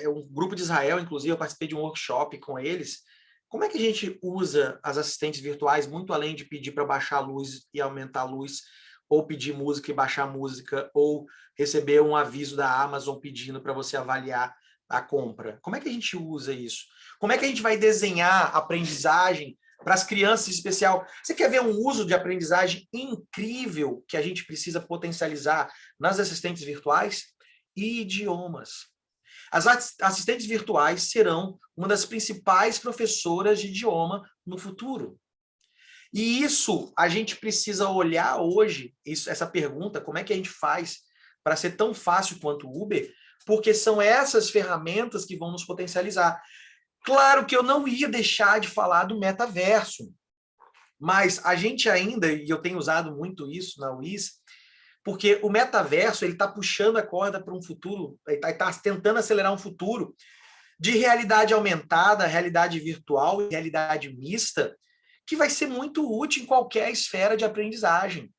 um grupo de Israel, inclusive, eu participei de um workshop com eles. Como é que a gente usa as assistentes virtuais, muito além de pedir para baixar a luz e aumentar a luz, ou pedir música e baixar música, ou receber um aviso da Amazon pedindo para você avaliar a compra? Como é que a gente usa isso? Como é que a gente vai desenhar a aprendizagem para as crianças em especial. Você quer ver um uso de aprendizagem incrível que a gente precisa potencializar nas assistentes virtuais? Idiomas. As assistentes virtuais serão uma das principais professoras de idioma no futuro. E isso a gente precisa olhar hoje, essa pergunta, como é que a gente faz para ser tão fácil quanto o Uber? Porque são essas ferramentas que vão nos potencializar. Claro que eu não ia deixar de falar do metaverso, mas a gente ainda, e eu tenho usado muito isso na UIS, porque o metaverso ele está puxando a corda para um futuro, ele está tentando acelerar um futuro de realidade aumentada, realidade virtual e realidade mista, que vai ser muito útil em qualquer esfera de aprendizagem.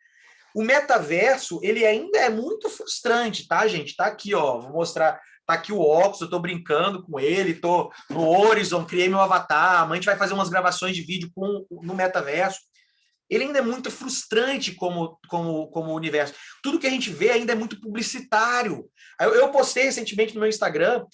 O metaverso, ele ainda é muito frustrante, tá, gente? Tá aqui, ó, vou mostrar, tá aqui o óculos, eu tô brincando com ele, tô no Horizon, criei meu avatar, amanhã a gente vai fazer umas gravações de vídeo no metaverso. Ele ainda é muito frustrante como universo. Tudo que a gente vê ainda é muito publicitário. Eu postei recentemente no meu Instagram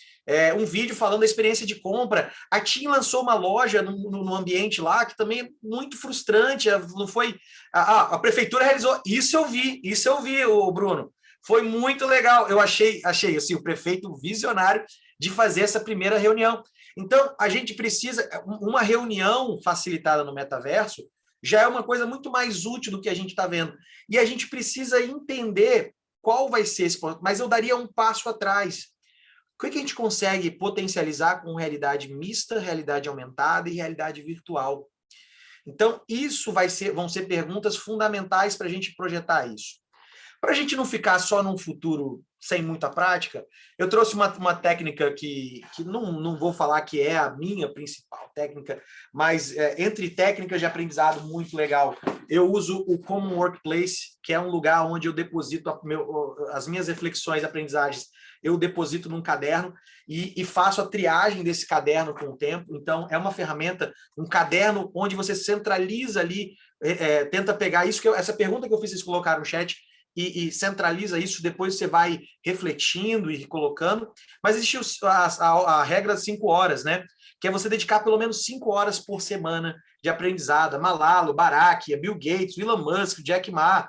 um vídeo falando da experiência de compra. A TIM lançou uma loja no ambiente lá que também é muito frustrante. Não foi... a prefeitura realizou. Isso eu vi, o Bruno. Foi muito legal. Eu achei assim, o prefeito visionário de fazer essa primeira reunião. Então, a gente precisa... Uma reunião facilitada no metaverso já é uma coisa muito mais útil do que a gente está vendo. E a gente precisa entender qual vai ser esse ponto. Mas eu daria um passo atrás. O que a gente consegue potencializar com realidade mista, realidade aumentada e realidade virtual? Então, isso vão ser perguntas fundamentais para a gente projetar isso. Para a gente não ficar só num futuro sem muita prática, eu trouxe uma técnica que não vou falar que é a minha principal técnica, mas entre técnicas de aprendizado muito legal, eu uso o Common Workplace, que é um lugar onde eu deposito as minhas reflexões, aprendizagens, eu deposito num caderno e faço a triagem desse caderno com o tempo. Então, é uma ferramenta, um caderno onde você centraliza ali, tenta pegar isso, essa pergunta que eu fiz, vocês colocaram no chat, e centraliza isso, depois você vai refletindo e colocando, mas existe a regra de 5 horas, né? Que é você dedicar pelo menos 5 horas por semana de aprendizado. Malala, Barack, Bill Gates, Elon Musk, Jack Ma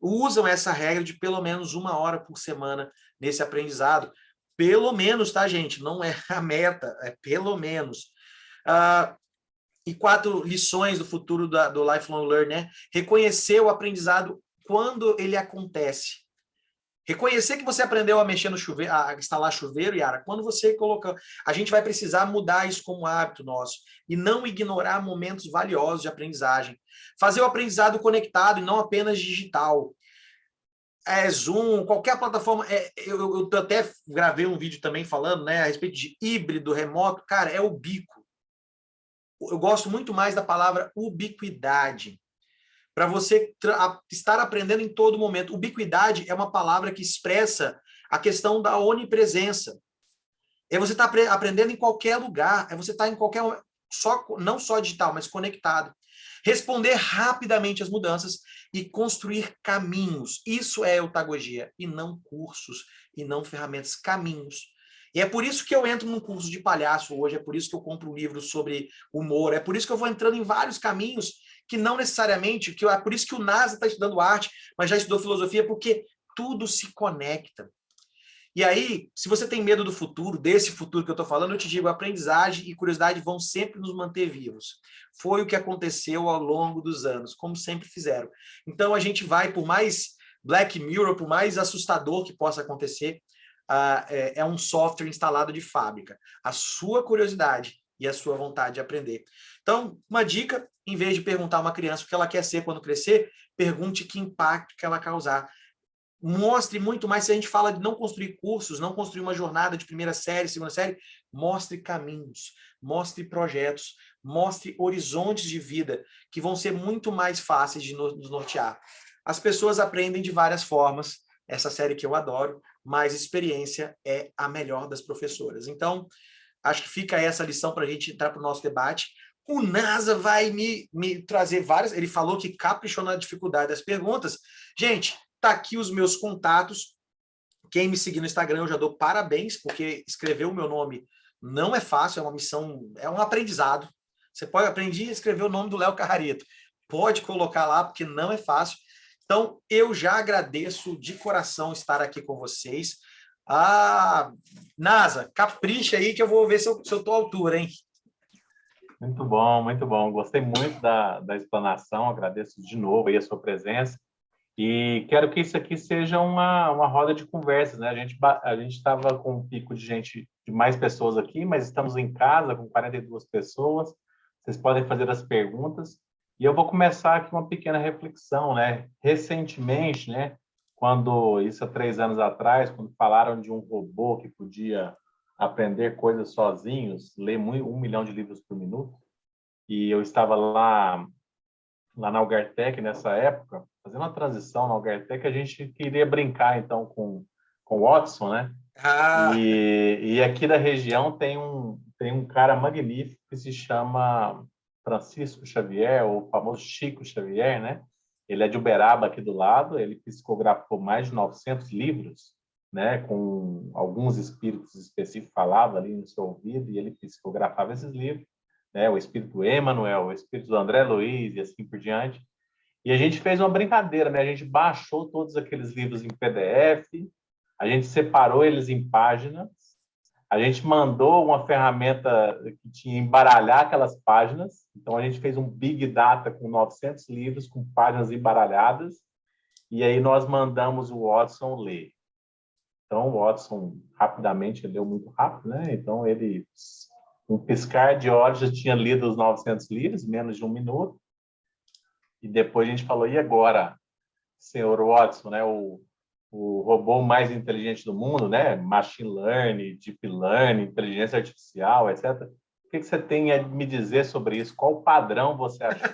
usam essa regra de pelo menos 1 hora por semana nesse aprendizado. Pelo menos, tá, gente? Não é a meta, é pelo menos. E 4 lições do futuro do lifelong learning, né? Reconhecer o aprendizado quando ele acontece. Reconhecer que você aprendeu a mexer no chuveiro, a instalar chuveiro, Yara, quando você coloca... A gente vai precisar mudar isso como hábito nosso e não ignorar momentos valiosos de aprendizagem. Fazer o aprendizado conectado e não apenas digital. Zoom, qualquer plataforma... Eu até gravei um vídeo também falando, né, a respeito de híbrido, remoto. Cara, é ubíquo. Eu gosto muito mais da palavra ubiquidade. Para você estar aprendendo em todo momento. Ubiquidade é uma palavra que expressa a questão da onipresença. É você estar aprendendo em qualquer lugar, é você estar em qualquer... não só digital, mas conectado. Responder rapidamente às mudanças e construir caminhos. Isso é eutagogia, e não cursos, e não ferramentas, caminhos. E é por isso que eu entro num curso de palhaço hoje, é por isso que eu compro um livro sobre humor, é por isso que eu vou entrando em vários caminhos que não necessariamente, é por isso que o NASA está estudando arte, mas já estudou filosofia, porque tudo se conecta. E aí, se você tem medo do futuro, desse futuro que eu estou falando, eu te digo, aprendizagem e curiosidade vão sempre nos manter vivos. Foi o que aconteceu ao longo dos anos, como sempre fizeram. Então, a gente vai, por mais Black Mirror, por mais assustador que possa acontecer, é um software instalado de fábrica. A sua curiosidade e a sua vontade de aprender. Então, uma dica, em vez de perguntar a uma criança o que ela quer ser quando crescer, pergunte que impacto que ela causar. Mostre muito mais, se a gente fala de não construir cursos, não construir uma jornada de primeira série, segunda série, mostre caminhos, mostre projetos, mostre horizontes de vida que vão ser muito mais fáceis de nos nortear. As pessoas aprendem de várias formas, essa série que eu adoro, mas experiência é a melhor das professoras. Então, acho que fica essa lição para a gente entrar para o nosso debate. O NASA vai me trazer várias... Ele falou que caprichou na dificuldade das perguntas. Gente, tá aqui os meus contatos. Quem me seguir no Instagram, eu já dou parabéns, porque escrever o meu nome não é fácil, é uma missão, é um aprendizado. Você pode aprender a escrever o nome do Léo Carrarito. Pode colocar lá, porque não é fácil. Então, eu já agradeço de coração estar aqui com vocês. NASA, capricha aí que eu vou ver se eu estou à altura, hein? Muito bom, muito bom. Gostei muito da explanação, agradeço de novo aí a sua presença. E quero que isso aqui seja uma roda de conversas, né? A gente estava com um pico de gente, de mais pessoas aqui, mas estamos em casa com 42 pessoas. Vocês podem fazer as perguntas. E eu vou começar aqui uma pequena reflexão, né? Recentemente, né? Isso há 3 anos atrás, quando falaram de um robô que podia aprender coisas sozinhos, ler 1 milhão de livros por minuto, e eu estava lá na Algartec nessa época, fazendo uma transição na Algartec, a gente queria brincar então com o Watson, né? E aqui da região tem um cara magnífico que se chama Francisco Xavier, ou o famoso Chico Xavier, né? Ele é de Uberaba, aqui do lado, ele psicografou mais de 900 livros, né? Com alguns espíritos específicos, falava ali no seu ouvido, e ele psicografava esses livros, né? O espírito Emmanuel, o espírito do André Luiz, e assim por diante. E a gente fez uma brincadeira, né? A gente baixou todos aqueles livros em PDF, a gente separou eles em páginas, a gente mandou uma ferramenta que tinha embaralhar aquelas páginas, então a gente fez um Big Data com 900 livros, com páginas embaralhadas, e aí nós mandamos o Watson ler. Então o Watson, rapidamente, ele leu muito rápido, né? Então ele, um piscar de olhos, já tinha lido os 900 livros, menos de 1 minuto, e depois a gente falou, e agora, senhor Watson, né? O robô mais inteligente do mundo, né? Machine Learning, Deep Learning, inteligência artificial, etc. O que você tem a me dizer sobre isso? Qual padrão você achou?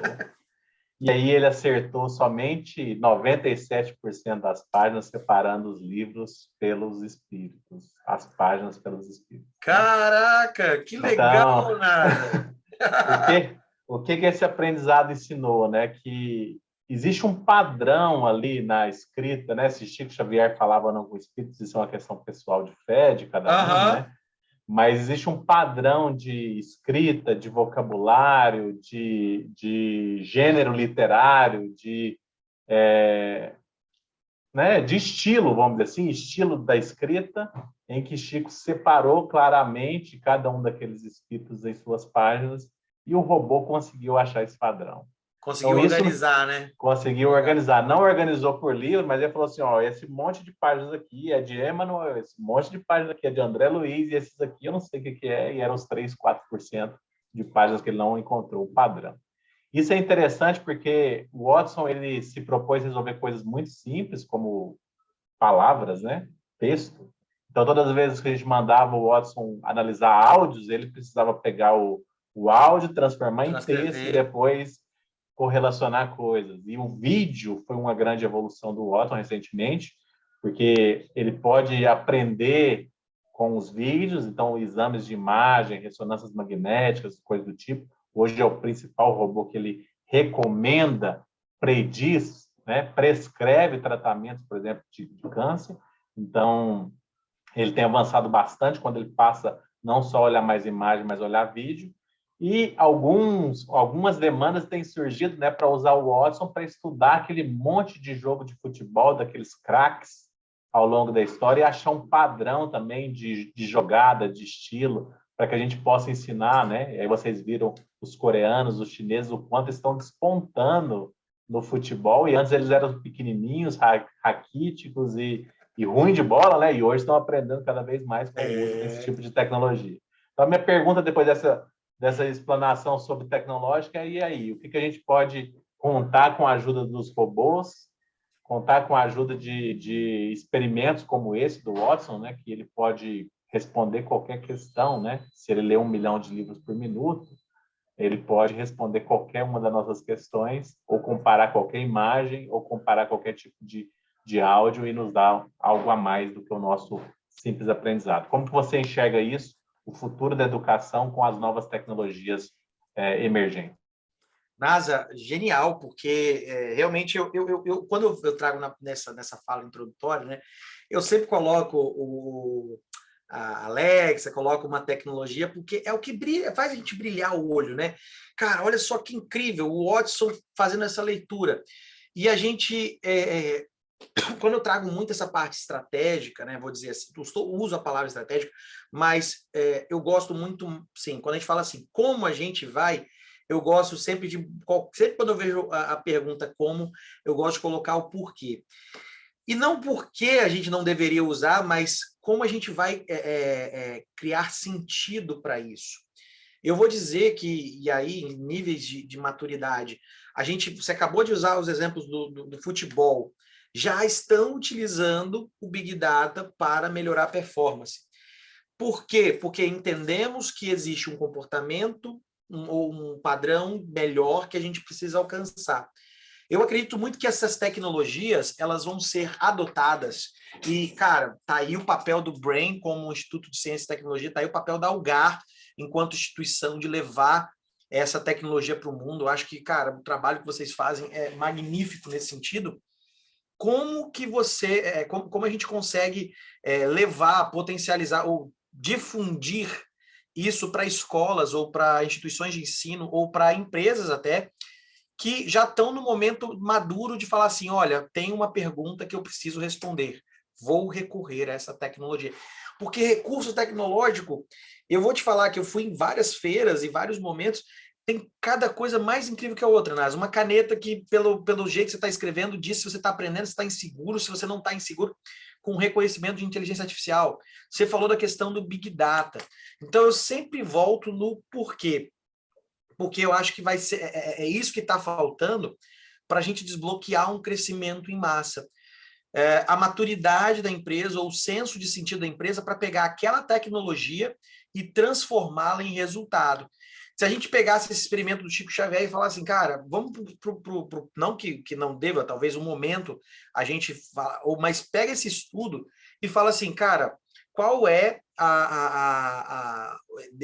E aí ele acertou somente 97% das páginas, separando os livros pelos espíritos, as páginas pelos espíritos. Caraca, que legal, então, Nada! o que esse aprendizado ensinou, né? Que existe um padrão ali na escrita, né? Se Chico Xavier falava ou não com espíritos, isso é uma questão pessoal de fé de cada um, né? Mas existe um padrão de escrita, de vocabulário, de gênero literário, né, de estilo, vamos dizer assim, estilo da escrita, em que Chico separou claramente cada um daqueles espíritos em suas páginas, e o robô conseguiu achar esse padrão. Conseguiu organizar, né? Conseguiu organizar. Não organizou por livro, mas ele falou assim, ó, esse monte de páginas aqui é de Emmanuel, esse monte de páginas aqui é de André Luiz, e esses aqui eu não sei o que é, e eram os 3, 4% de páginas que ele não encontrou o padrão. Isso é interessante porque o Watson, ele se propôs a resolver coisas muito simples, como palavras, né? Texto. Então, todas as vezes que a gente mandava o Watson analisar áudios, ele precisava pegar o áudio, transformar em texto e depois correlacionar coisas. E o vídeo foi uma grande evolução do Watson recentemente, porque ele pode aprender com os vídeos, então exames de imagem, ressonâncias magnéticas, coisas do tipo. Hoje é o principal robô que ele recomenda, prediz, né, prescreve tratamentos, por exemplo, de câncer. Então, ele tem avançado bastante quando ele passa não só olhar mais imagem, mas olhar vídeo. E algumas demandas têm surgido, né, para usar o Watson para estudar aquele monte de jogo de futebol, daqueles craques ao longo da história, e achar um padrão também de jogada, de estilo, para que a gente possa ensinar, né? E aí vocês viram os coreanos, os chineses, o quanto estão despontando no futebol, e antes eles eram pequenininhos, raquíticos e ruins de bola, né? E hoje estão aprendendo cada vez mais com o uso desse tipo de tecnologia. Então, a minha pergunta depois dessa explanação sobre tecnológica, e aí? O que a gente pode contar com a ajuda dos robôs, contar com a ajuda de experimentos como esse do Watson, né, que ele pode responder qualquer questão, né? Se ele lê 1 milhão de livros por minuto, ele pode responder qualquer uma das nossas questões, ou comparar qualquer imagem, ou comparar qualquer tipo de áudio e nos dar algo a mais do que o nosso simples aprendizado. Como que você enxerga isso? O futuro da educação com as novas tecnologias emergentes. NASA, genial, porque realmente quando eu trago nessa fala introdutória, né, eu sempre coloco a Alexa, coloca uma tecnologia, porque é o que brilha, faz a gente brilhar o olho, né? Cara, olha só que incrível, o Watson fazendo essa leitura. E a gente, quando eu trago muito essa parte estratégica, né, vou dizer assim, uso a palavra estratégica, mas eu gosto muito, sim, quando a gente fala assim, como a gente vai, eu gosto sempre sempre quando eu vejo a pergunta como, eu gosto de colocar o porquê. E não porque a gente não deveria usar, mas como a gente vai criar sentido para isso. Eu vou dizer que, e aí, em níveis de maturidade, você acabou de usar os exemplos do futebol, já estão utilizando o Big Data para melhorar a performance. Por quê? Porque entendemos que existe um comportamento ou um padrão melhor que a gente precisa alcançar. Eu acredito muito que essas tecnologias elas vão ser adotadas e, cara, tá aí o papel do Brain como Instituto de Ciência e Tecnologia, tá aí o papel da Algar enquanto instituição de levar essa tecnologia para o mundo. Eu acho que, cara, o trabalho que vocês fazem é magnífico nesse sentido. Como que como a gente consegue levar, potencializar ou difundir isso para escolas ou para instituições de ensino ou para empresas até, que já estão no momento maduro de falar assim, olha, tem uma pergunta que eu preciso responder, vou recorrer a essa tecnologia. Porque recurso tecnológico, eu vou te falar que eu fui em várias feiras, em vários momentos, tem cada coisa mais incrível que a outra, Nas. Uma caneta que, pelo jeito que você está escrevendo, diz se você está aprendendo, se está inseguro, se você não está inseguro, com reconhecimento de inteligência artificial. Você falou da questão do Big Data. Então, eu sempre volto no porquê. Porque eu acho que vai ser isso que está faltando para a gente desbloquear um crescimento em massa. A maturidade da empresa ou o senso de sentido da empresa para pegar aquela tecnologia e transformá-la em resultado. Se a gente pegasse esse experimento do Chico Xavier e falasse assim, cara, vamos não que não deva, talvez um momento a gente fala, mas pega esse estudo e fala assim, cara, qual é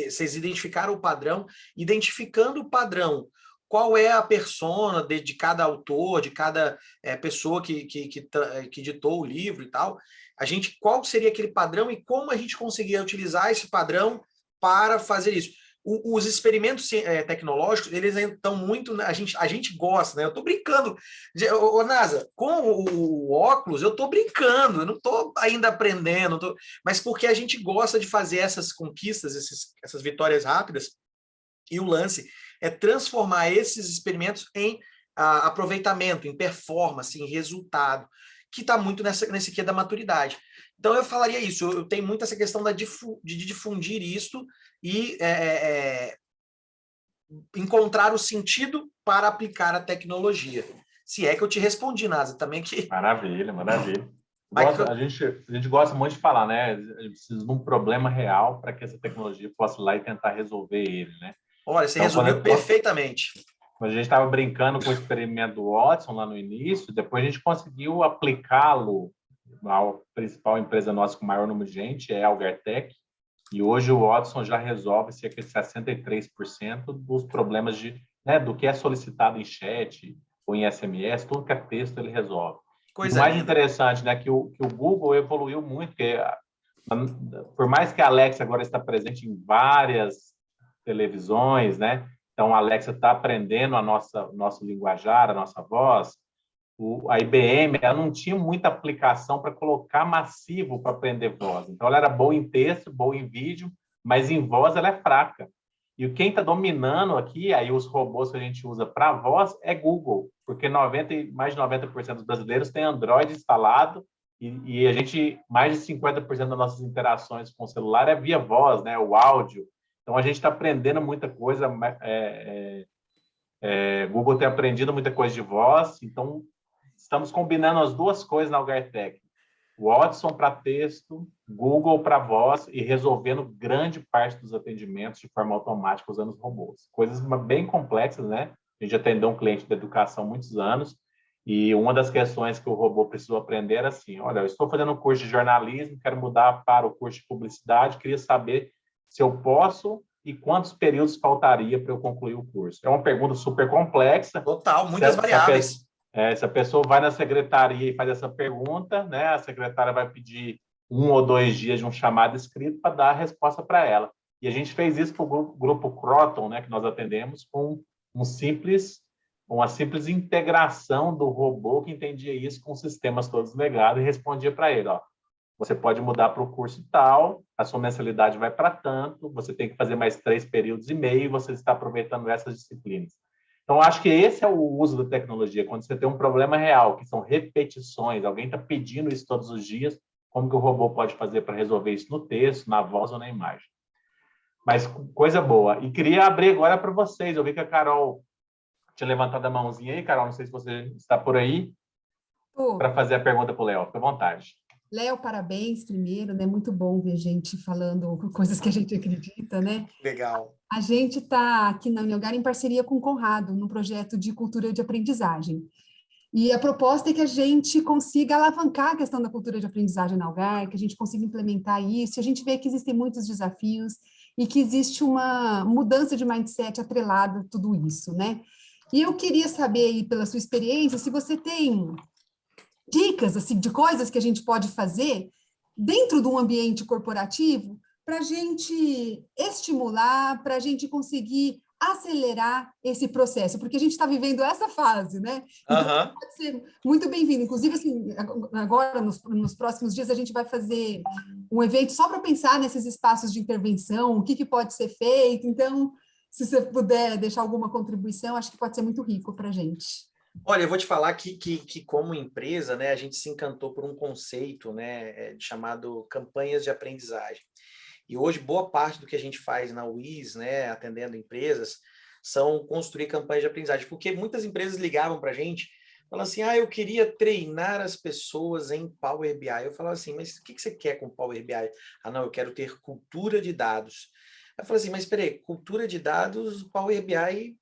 vocês identificaram o padrão, identificando o padrão, qual é a persona de cada autor, de cada pessoa que ditou o livro e tal, qual seria aquele padrão e como a gente conseguia utilizar esse padrão para fazer isso. Os experimentos tecnológicos, eles estão muito... A gente gosta, né? Eu estou brincando. Ô, Nasa, com o óculos, eu estou brincando, eu não estou ainda aprendendo, mas porque a gente gosta de fazer essas conquistas, essas vitórias rápidas, e o lance é transformar esses experimentos em aproveitamento, em performance, em resultado, que está muito nesse quê da maturidade. Então, eu falaria isso, eu tenho muito essa questão de difundir isso e encontrar o sentido para aplicar a tecnologia. Se é que eu te respondi, Nasa, também que... Maravilha, maravilha. A gente gosta muito de falar, né? A gente precisa de um problema real para que essa tecnologia possa ir lá e tentar resolver ele, né? Olha, você resumiu perfeitamente. A gente estava brincando com o experimento do Watson lá no início, depois a gente conseguiu aplicá-lo. A principal empresa nossa com maior número de gente é a Algartec, e hoje o Watson já resolve cerca de 63% dos problemas do que é solicitado em chat ou em SMS, tudo que é texto ele resolve. O mais interessante, né, que o Google evoluiu muito, porque por mais que a Alexa agora está presente em várias televisões, né, então a Alexa está aprendendo nosso linguajar, a nossa voz, a IBM ela não tinha muita aplicação para colocar massivo para aprender voz. Então, ela era boa em texto, boa em vídeo, mas em voz ela é fraca. E quem está dominando aqui, aí os robôs que a gente usa para voz, é Google, porque mais de 90% dos brasileiros têm Android instalado e a gente, mais de 50% das nossas interações com o celular é via voz, né, o áudio. Então, a gente está aprendendo muita coisa. Google tem aprendido muita coisa de voz, então estamos combinando as duas coisas na Algartec. Watson para texto, Google para voz e resolvendo grande parte dos atendimentos de forma automática usando os robôs. Coisas bem complexas, né? A gente atendeu um cliente de educação há muitos anos e uma das questões que o robô precisou aprender era assim, olha, eu estou fazendo um curso de jornalismo, quero mudar para o curso de publicidade, queria saber se eu posso e quantos períodos faltaria para eu concluir o curso. É uma pergunta super complexa. Total, muitas variáveis. Se a pessoa vai na secretaria e faz essa pergunta, né, a secretária vai pedir 1 ou 2 dias de um chamado escrito para dar a resposta para ela. E a gente fez isso para o grupo Croton, né, que nós atendemos, com uma simples integração do robô que entendia isso com os sistemas todos legados e respondia para ele, ó, você pode mudar para o curso tal, a sua mensalidade vai para tanto, você tem que fazer mais 3 períodos e meio, e você está aproveitando essas disciplinas. Então, acho que esse é o uso da tecnologia, quando você tem um problema real, que são repetições, alguém está pedindo isso todos os dias, como que o robô pode fazer para resolver isso no texto, na voz ou na imagem. Mas coisa boa. E queria abrir agora para vocês, eu vi que a Carol tinha levantado a mãozinha aí, Carol, não sei se você está por aí, para fazer a pergunta para o Léo, fica à vontade. Léo, parabéns primeiro, né? Muito bom ver gente falando coisas que a gente acredita, né? Legal. A gente está aqui na Uniogar em parceria com o Conrado, num projeto de cultura de aprendizagem. E a proposta é que a gente consiga alavancar a questão da cultura de aprendizagem na Algar, que a gente consiga implementar isso. A gente vê que existem muitos desafios e que existe uma mudança de mindset atrelada a tudo isso, né? E eu queria saber aí, pela sua experiência, se você tem dicas assim, de coisas que a gente pode fazer dentro de um ambiente corporativo para a gente estimular, para a gente conseguir acelerar esse processo, porque a gente está vivendo essa fase, né? Então, pode ser muito bem-vindo. Inclusive, assim, agora, nos próximos dias, a gente vai fazer um evento só para pensar nesses espaços de intervenção, o que pode ser feito. Então, se você puder deixar alguma contribuição, acho que pode ser muito rico para a gente. Olha, eu vou te falar que como empresa, né, a gente se encantou por um conceito, né, chamado campanhas de aprendizagem. E hoje, boa parte do que a gente faz na UIS, né, atendendo empresas, são construir campanhas de aprendizagem. Porque muitas empresas ligavam para a gente, falando assim, eu queria treinar as pessoas em Power BI. Eu falava assim, mas o que você quer com Power BI? Não, eu quero ter cultura de dados. Eu falei assim, mas espera aí, cultura de dados, Power BI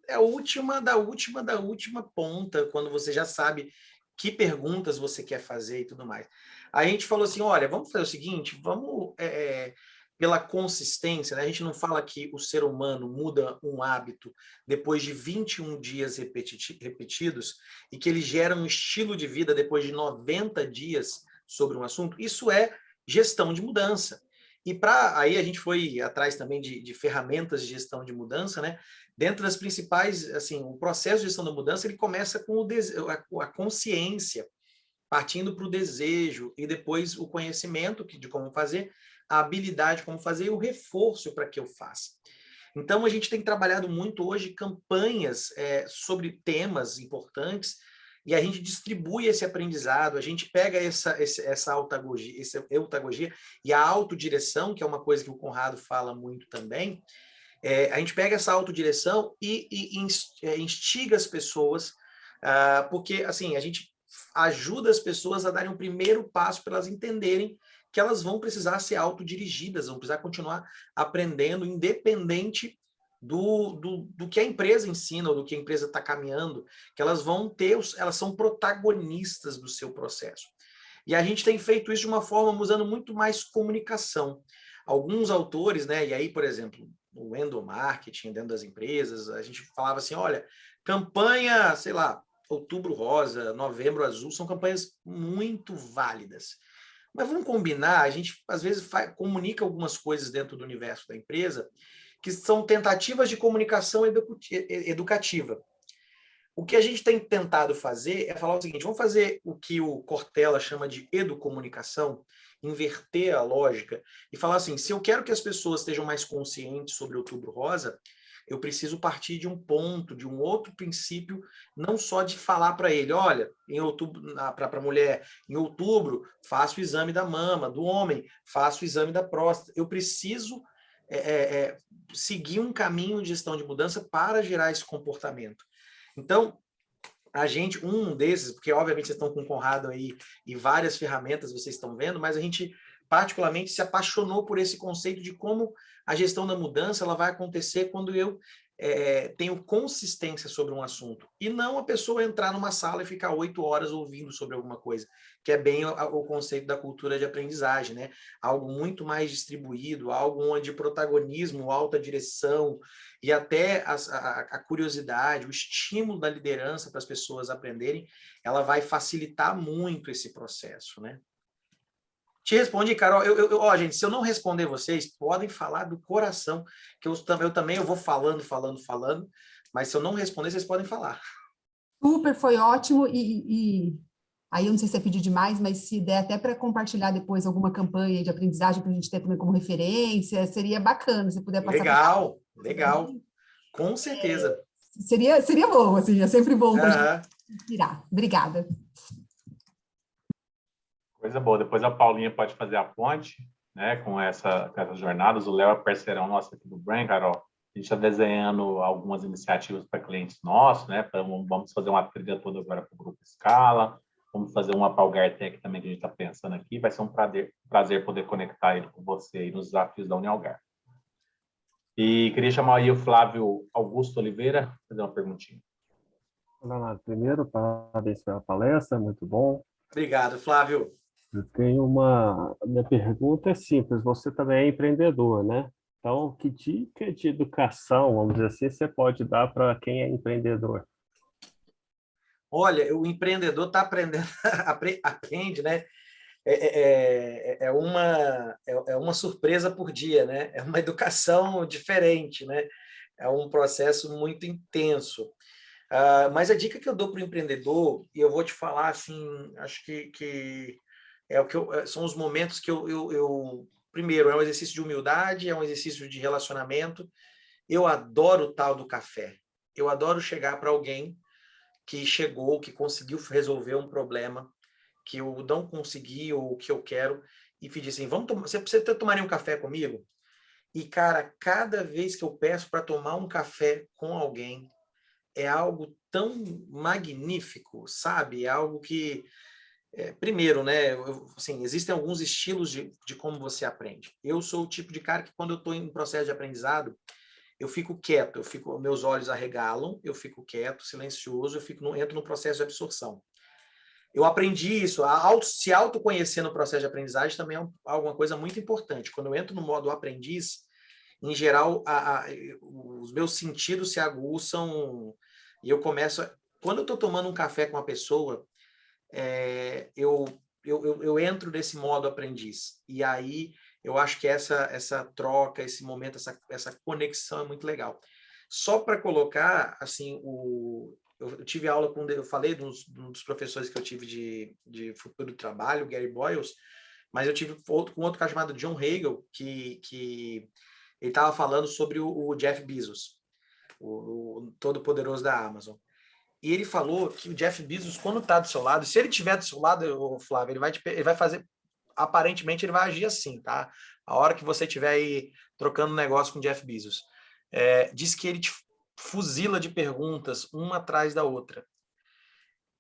é a última da última ponta, quando você já sabe que perguntas você quer fazer e tudo mais. Aí a gente falou assim, olha, vamos fazer o seguinte, vamos, pela consistência, né? A gente não fala que o ser humano muda um hábito depois de 21 dias repetidos e que ele gera um estilo de vida depois de 90 dias sobre um assunto. Isso é gestão de mudança. E aí a gente foi atrás também de ferramentas de gestão de mudança, né? Dentro das principais, assim, o processo de gestão da mudança, ele começa com a consciência, partindo para o desejo, e depois o conhecimento de como fazer, a habilidade de como fazer e o reforço para que eu faça. Então, a gente tem trabalhado muito hoje campanhas sobre temas importantes, e a gente distribui esse aprendizado, a gente pega essa eutagogia e a autodireção, que é uma coisa que o Conrado fala muito também. A gente pega essa autodireção e instiga as pessoas, porque assim, a gente ajuda as pessoas a darem um primeiro passo para elas entenderem que elas vão precisar ser autodirigidas, vão precisar continuar aprendendo, independente do que a empresa ensina ou do que a empresa está caminhando, que elas são protagonistas do seu processo. E a gente tem feito isso de uma forma usando muito mais comunicação. Alguns autores, né, e aí, por exemplo, o endomarketing dentro das empresas, a gente falava assim, olha, campanha, sei lá, Outubro Rosa, Novembro Azul, são campanhas muito válidas. Mas vamos combinar, a gente às vezes comunica algumas coisas dentro do universo da empresa que são tentativas de comunicação educativa. O que a gente tem tentado fazer é falar o seguinte, vamos fazer o que o Cortella chama de educomunicação, inverter a lógica e falar assim, se eu quero que as pessoas estejam mais conscientes sobre Outubro Rosa, eu preciso partir de um ponto, de um outro princípio, não só de falar para ele, olha, em outubro, para a mulher, em outubro, faço o exame da mama, do homem, faço o exame da próstata. Eu preciso seguir um caminho de gestão de mudança para gerar esse comportamento. Então, a gente, um desses, porque obviamente vocês estão com o Conrado aí e várias ferramentas vocês estão vendo, mas a gente particularmente se apaixonou por esse conceito de como a gestão da mudança ela vai acontecer quando eu tenho consistência sobre um assunto. E não a pessoa entrar numa sala e ficar 8 horas ouvindo sobre alguma coisa, que é bem o conceito da cultura de aprendizagem, né? Algo muito mais distribuído, algo onde protagonismo, alta direção e até a curiosidade, o estímulo da liderança para as pessoas aprenderem, ela vai facilitar muito esse processo, né? Te respondi, Carol. Ó, gente, se eu não responder vocês, podem falar do coração, que eu também eu vou falando, mas se eu não responder, vocês podem falar. Super, foi ótimo aí eu não sei se é pedir demais, mas se der até para compartilhar depois alguma campanha de aprendizagem para a gente ter também como referência, seria bacana se puder passar. Legal, com certeza. Seria bom, assim, é sempre bom para a Aham. gente inspirar. Obrigada. Coisa boa. Depois a Paulinha pode fazer a ponte, né, com essas jornadas. O Léo é parceirão nosso aqui do Brain, Carol. A gente está desenhando algumas iniciativas para clientes nossos, né? Vamos fazer uma trilha toda agora para o Grupo Scala. Vamos fazer uma para o Gartec também, que a gente está pensando aqui. Vai ser um prazer poder conectar ele com você aí nos desafios da Unialgar. E queria chamar aí o Flávio Augusto Oliveira, fazer uma perguntinha. Olá, primeiro, parabéns pela palestra, muito bom. Obrigado, Flávio. Eu tenho minha pergunta é simples, você também é empreendedor, né? Então, que dica de educação, vamos dizer assim, você pode dar para quem é empreendedor? Olha, o empreendedor está aprendendo, aprende, né? É uma surpresa por dia, né? É uma educação diferente, né? É um processo muito intenso. Mas a dica que eu dou para o empreendedor, e eu vou te falar assim, acho que são os momentos que primeiro, é um exercício de humildade, é um exercício de relacionamento. Eu adoro o tal do café. Eu adoro chegar para alguém que chegou, que conseguiu resolver um problema que eu não consegui ou que eu quero, e pedir assim, você tomaria um café comigo? E, cara, cada vez que eu peço para tomar um café com alguém, é algo tão magnífico, sabe? É algo que, primeiro, né? Assim, existem alguns estilos de como você aprende. Eu sou o tipo de cara que, quando eu estou em um processo de aprendizado, eu fico quieto, meus olhos arregalam, eu fico quieto, silencioso, entro no processo de absorção. Eu aprendi isso, se autoconhecer no processo de aprendizagem também é alguma coisa muito importante. Quando eu entro no modo aprendiz, em geral, os meus sentidos se aguçam e eu começo... Quando eu estou tomando um café com uma pessoa, eu entro nesse modo aprendiz. E aí eu acho que essa troca, esse momento, essa conexão é muito legal. Só para colocar, assim, eu tive aula eu falei de um dos professores que eu tive de futuro do trabalho, Gary Boyles, mas eu tive com outro cara chamado John Hagel, que ele estava falando sobre o Jeff Bezos, o todo-poderoso da Amazon. E ele falou que o Jeff Bezos, quando está do seu lado, se ele estiver do seu lado, Flávio, ele vai fazer, aparentemente ele vai agir assim, tá? A hora que você estiver aí trocando negócio com o Jeff Bezos. Diz que ele te fuzila de perguntas, uma atrás da outra.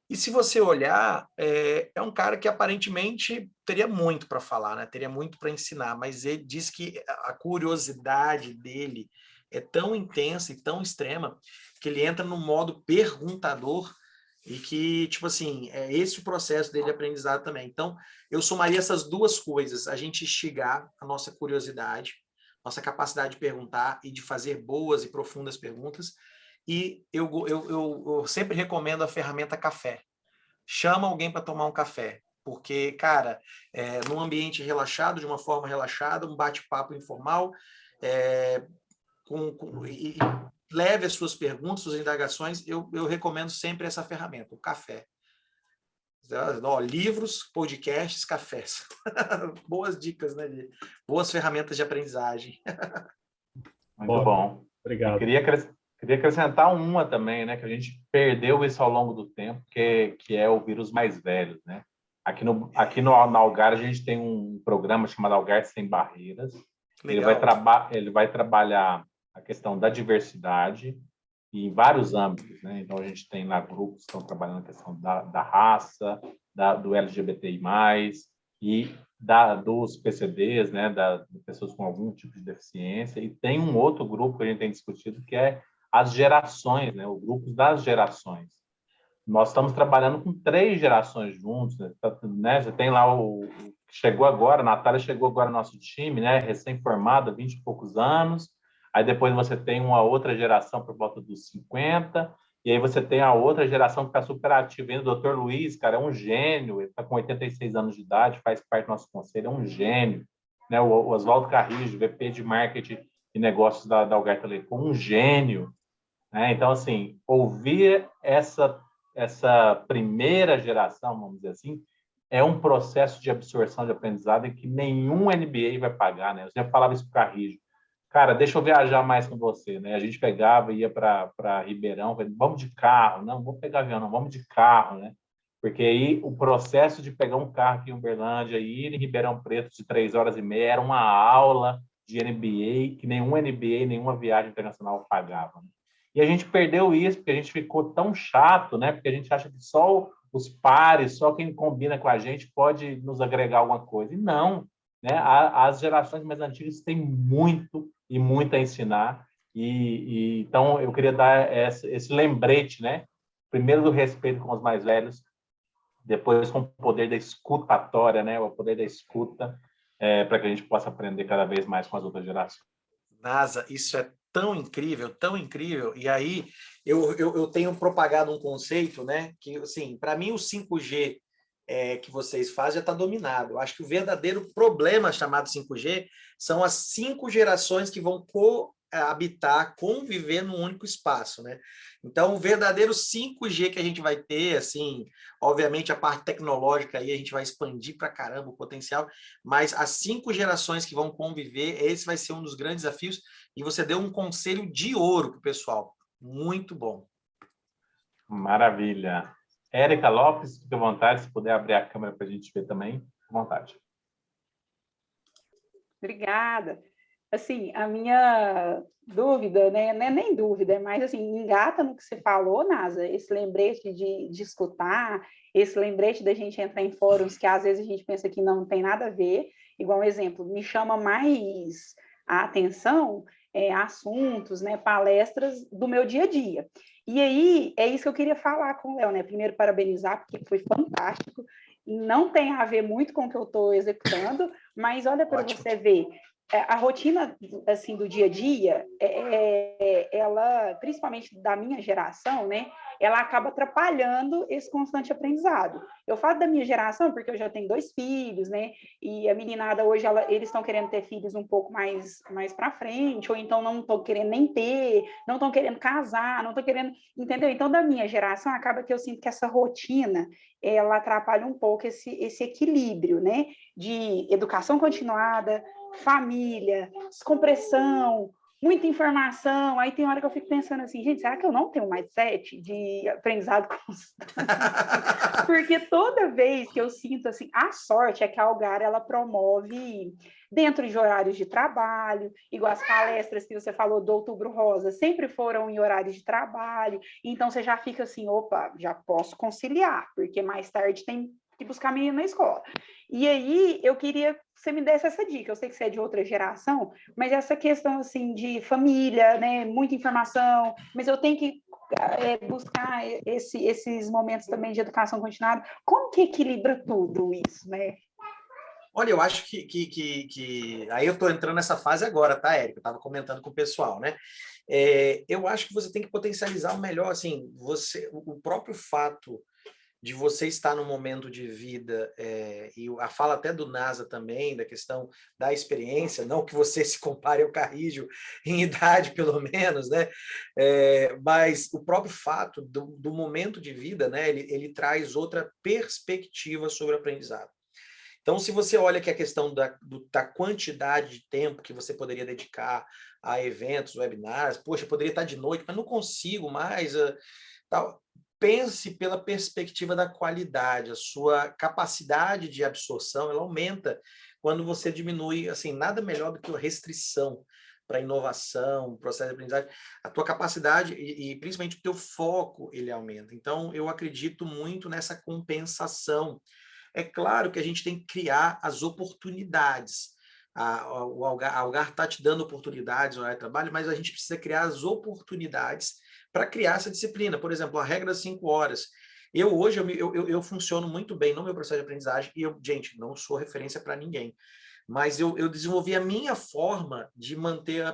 E se você olhar, é um cara que aparentemente teria muito para falar, né? Teria muito para ensinar, mas ele diz que a curiosidade dele é tão intensa e tão extrema que ele entra no modo perguntador e que, tipo assim, é esse o processo dele de aprendizado também. Então, eu somaria essas duas coisas, a gente instigar a nossa curiosidade, nossa capacidade de perguntar e de fazer boas e profundas perguntas. E eu sempre recomendo a ferramenta café. Chama alguém para tomar um café, porque, cara, num ambiente relaxado, de uma forma relaxada, um bate-papo informal, e leve as suas perguntas, suas indagações, eu recomendo sempre essa ferramenta, o café. Livros, podcasts, cafés. Boas dicas, né? Boas ferramentas de aprendizagem. Muito bom. Obrigado. Queria acrescentar uma também, né? Que a gente perdeu isso ao longo do tempo, que é ouvir os mais velhos, né? Aqui no Algar, a gente tem um programa chamado Algar Sem Barreiras. Ele vai trabalhar a questão da diversidade e em vários âmbitos, né? Então, a gente tem lá grupos que estão trabalhando a questão da raça, do LGBTI+, e dos PCDs, né? De pessoas com algum tipo de deficiência. E tem um outro grupo que a gente tem discutido, que é as gerações, né? O grupo das gerações. Nós estamos trabalhando com 3 gerações juntos, né? Você tem lá chegou agora, a Natália chegou agora no nosso time, né? Recém-formada, 20 e poucos anos. Aí depois você tem uma outra geração por volta dos 50, E aí você tem a outra geração que está super ativa. O Dr. Luiz, cara, é um gênio. Ele está com 86 anos de idade, faz parte do nosso conselho, é um gênio. Né? O Oswaldo Carrijo, VP de Marketing e Negócios da Algar Telecom, um gênio. Né? Então, assim, ouvir essa primeira geração, vamos dizer assim, é um processo de absorção de aprendizado em que nenhum MBA vai pagar. Né? Eu já falava isso para o Carrijo. Cara, deixa eu viajar mais com você, né? A gente pegava, ia para Ribeirão, vamos de carro, não vamos pegar avião, não, vamos de carro, né? Porque aí o processo de pegar um carro aqui em Uberlândia e ir em Ribeirão Preto de 3 horas e meia era uma aula de MBA que nenhum MBA, nenhuma viagem internacional pagava. Né? E a gente perdeu isso porque a gente ficou tão chato, né? Porque a gente acha que só os pares, só quem combina com a gente pode nos agregar alguma coisa. E não, né? As gerações mais antigas têm muito e muito a ensinar. Então, eu queria dar esse lembrete, né? Primeiro do respeito com os mais velhos, depois com o poder da escutatória, né? O poder da escuta, para que a gente possa aprender cada vez mais com as outras gerações. NASA, isso é tão incrível. E aí, eu tenho propagado um conceito, né? Que, assim, para mim, o 5G que vocês fazem já está dominado. Eu acho que o verdadeiro problema chamado 5G são as 5 gerações que vão coabitar, conviver num único espaço, né? Então, o verdadeiro 5G que a gente vai ter, assim, obviamente a parte tecnológica aí a gente vai expandir para caramba o potencial, mas as 5 gerações que vão conviver, esse vai ser um dos grandes desafios, e você deu um conselho de ouro para o pessoal. Muito bom. Maravilha. Érica Lopes, fique à vontade, se puder abrir a câmera para a gente ver também, à vontade. Obrigada. Assim, a minha dúvida, né, não é nem dúvida, mas assim, engata no que você falou, NASA, esse lembrete de escutar, esse lembrete da gente entrar em fóruns que às vezes a gente pensa que não tem nada a ver, igual um exemplo, me chama mais a atenção assuntos, né, palestras do meu dia a dia. E aí, é isso que eu queria falar com o Léo, né? Primeiro, parabenizar, porque foi fantástico. Não tem a ver muito com o que eu estou executando, mas olha para você ver, a rotina assim do dia a dia, ela, principalmente da minha geração, né, ela acaba atrapalhando esse constante aprendizado. Eu falo da minha geração porque eu já tenho 2 filhos, né, e a meninada hoje eles estão querendo ter filhos um pouco mais para frente, ou então não estão querendo nem ter, não estão querendo casar, não estão querendo, entendeu? Então, da minha geração, acaba que eu sinto que essa rotina ela atrapalha um pouco esse equilíbrio, né, de educação continuada, família, descompressão, muita informação. Aí tem hora que eu fico pensando assim, gente, será que eu não tenho um mindset de aprendizado constante? Porque toda vez que eu sinto assim, a sorte é que a Algar ela promove dentro de horários de trabalho, igual as palestras que você falou do Outubro Rosa, sempre foram em horários de trabalho, então você já fica assim, opa, já posso conciliar, porque mais tarde tem que buscar a menina na escola. E aí, eu queria que você me desse essa dica. Eu sei que você é de outra geração, mas essa questão, assim, de família, né? Muita informação, mas eu tenho que buscar esses momentos também de educação continuada. Como que equilibra tudo isso, né? Olha, eu acho que... Aí eu estou entrando nessa fase agora, tá, Érica? Eu estava comentando com o pessoal, né? Eu acho que você tem que potencializar o melhor, assim, o próprio fato de você estar num momento de vida, e a fala até do NASA também, da questão da experiência, não que você se compare ao Carrijo em idade, pelo menos, né? Mas o próprio fato do momento de vida, né? Ele traz outra perspectiva sobre o aprendizado. Então, se você olha que a questão da quantidade de tempo que você poderia dedicar a eventos, webinars, poxa, eu poderia estar de noite, mas não consigo mais, tal. Pense pela perspectiva da qualidade, a sua capacidade de absorção, ela aumenta quando você diminui, assim, nada melhor do que a restrição para inovação, processo de aprendizagem, a tua capacidade e principalmente o teu foco, ele aumenta. Então, eu acredito muito nessa compensação. É claro que a gente tem que criar as oportunidades. A Algar está te dando oportunidades no trabalho, mas a gente precisa criar as oportunidades para criar essa disciplina. Por exemplo, a regra das 5 horas. Hoje eu funciono muito bem no meu processo de aprendizagem e gente, não sou referência para ninguém, mas eu desenvolvi a minha forma de manter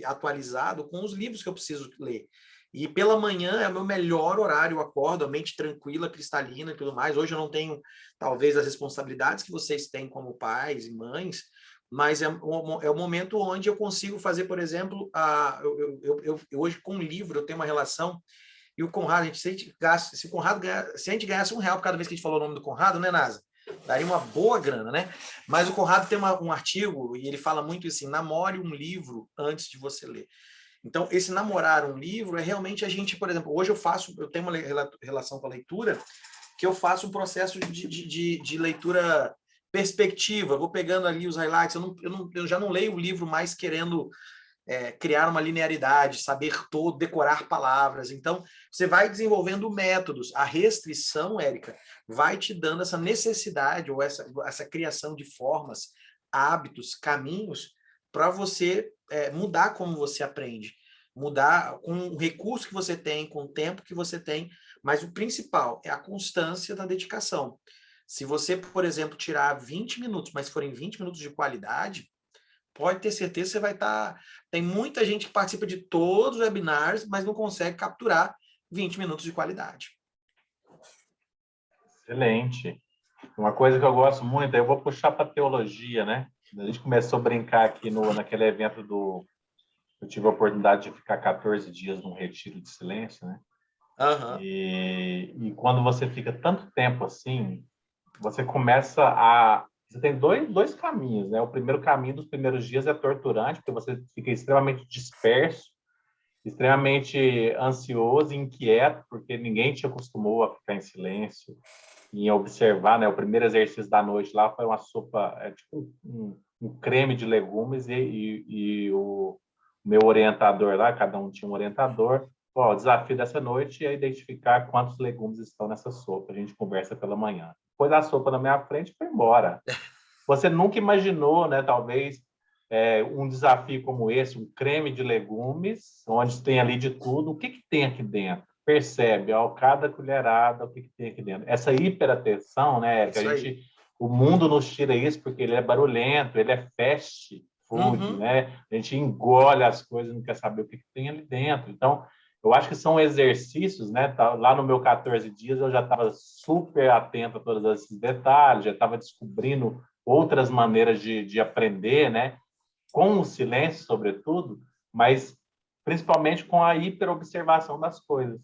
atualizado com os livros que eu preciso ler. E pela manhã é o meu melhor horário, eu acordo, a mente tranquila, cristalina e tudo mais. Hoje eu não tenho, talvez, as responsabilidades que vocês têm como pais e mães, mas é o momento onde eu consigo fazer, por exemplo, hoje com o livro eu tenho uma relação, e o Conrado, a gente, se a gente ganhasse R$1 por cada vez que a gente falou o nome do Conrado, né, Nasa? Daria uma boa grana, né? Mas o Conrado tem um artigo, e ele fala muito assim, namore um livro antes de você ler. Então, esse namorar um livro é realmente a gente, por exemplo, hoje eu tenho uma relação com a leitura, que eu faço um processo de leitura perspectiva, vou pegando ali os highlights, eu já não leio o livro mais querendo criar uma linearidade, saber todo, decorar palavras. Então, você vai desenvolvendo métodos. A restrição, Érica, vai te dando essa necessidade ou essa criação de formas, hábitos, caminhos para você mudar como você aprende, mudar com o recurso que você tem, com o tempo que você tem, mas o principal é a constância da dedicação. Se você, por exemplo, tirar 20 minutos, mas forem 20 minutos de qualidade, pode ter certeza que você vai estar... Tem muita gente que participa de todos os webinars, mas não consegue capturar 20 minutos de qualidade. Excelente. Uma coisa que eu gosto muito, eu vou puxar para a teologia, né? A gente começou a brincar aqui naquele evento eu tive a oportunidade de ficar 14 dias num retiro de silêncio, né? Uhum. E quando você fica tanto tempo assim, você começa a... Você tem dois caminhos, né? O primeiro caminho dos primeiros dias é torturante, porque você fica extremamente disperso, extremamente ansioso e inquieto, porque ninguém te acostumou a ficar em silêncio, em observar, né? O primeiro exercício da noite lá foi uma sopa, tipo um creme de legumes, e o meu orientador lá, cada um tinha um orientador. O desafio dessa noite é identificar quantos legumes estão nessa sopa. A gente conversa pela manhã. Depois a sopa na minha frente foi embora. Você nunca imaginou, né? Talvez um desafio como esse, um creme de legumes, onde tem ali de tudo. O que tem aqui dentro? Percebe, cada colherada, o que tem aqui dentro. Essa hiperatenção, né? O mundo nos tira isso porque ele é barulhento, ele é fast food, né? A gente engole as coisas, não quer saber o que tem ali dentro. Então, eu acho que são exercícios, né? Lá no meu 14 dias eu já estava super atento a todos esses detalhes, já estava descobrindo outras maneiras de aprender, né? Com o silêncio, sobretudo, mas principalmente com a hiperobservação das coisas.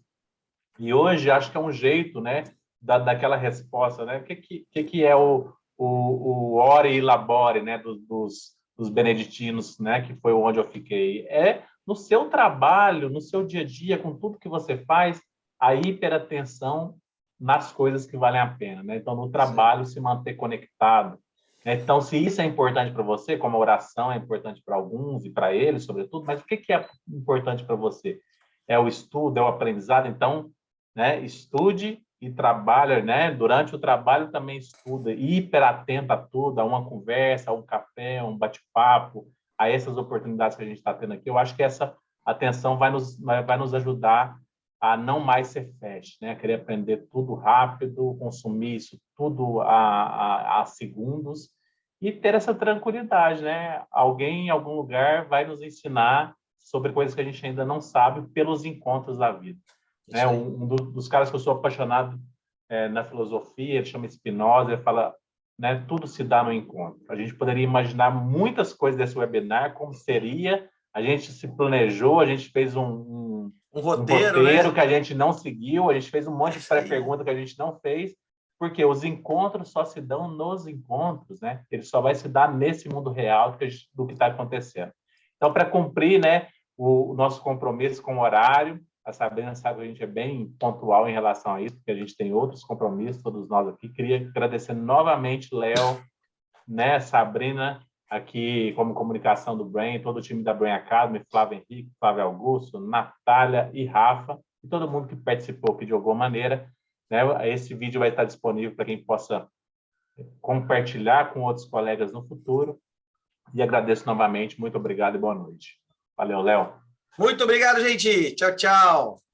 E hoje acho que é um jeito, né? Daquela resposta, né? O que é o ore e labore, né? Dos beneditinos, né? Que foi onde eu fiquei. No seu trabalho, no seu dia a dia, com tudo que você faz, a hiperatenção nas coisas que valem a pena, né? Então, no trabalho, se manter conectado. Né? Então, se isso é importante para você, como a oração é importante para alguns e para eles, sobretudo, mas o que é importante para você? É o estudo, é o aprendizado? Então, né? Estude e trabalhe, né? Durante o trabalho também estuda, hiperatento a tudo, a uma conversa, a um café, a um bate-papo, a essas oportunidades que a gente está tendo aqui. Eu acho que essa atenção vai nos ajudar a não mais ser fast, né? Querer aprender tudo rápido, consumir isso tudo a segundos e ter essa tranquilidade, né? Alguém em algum lugar vai nos ensinar sobre coisas que a gente ainda não sabe pelos encontros da vida. Né? Um dos caras que eu sou apaixonado na filosofia, ele chama Spinoza, ele fala, né, tudo se dá no encontro. A gente poderia imaginar muitas coisas desse webinar, como seria, a gente se planejou, a gente fez um roteiro, né? Que a gente não seguiu, a gente fez um monte de pré-pergunta que a gente não fez, porque os encontros só se dão nos encontros, né? Ele só vai se dar nesse mundo real do que está acontecendo. Então, para cumprir, né, o nosso compromisso com o horário, a Sabrina sabe que a gente é bem pontual em relação a isso, porque a gente tem outros compromissos, todos nós aqui. Queria agradecer novamente, Léo, né, Sabrina, aqui como comunicação do Brain, todo o time da Brain Academy, Flávio Henrique, Flávio Augusto, Natália e Rafa, e todo mundo que participou aqui de alguma maneira. Né? Esse vídeo vai estar disponível para quem possa compartilhar com outros colegas no futuro. E agradeço novamente. Muito obrigado e boa noite. Valeu, Léo. Muito obrigado, gente. Tchau, tchau.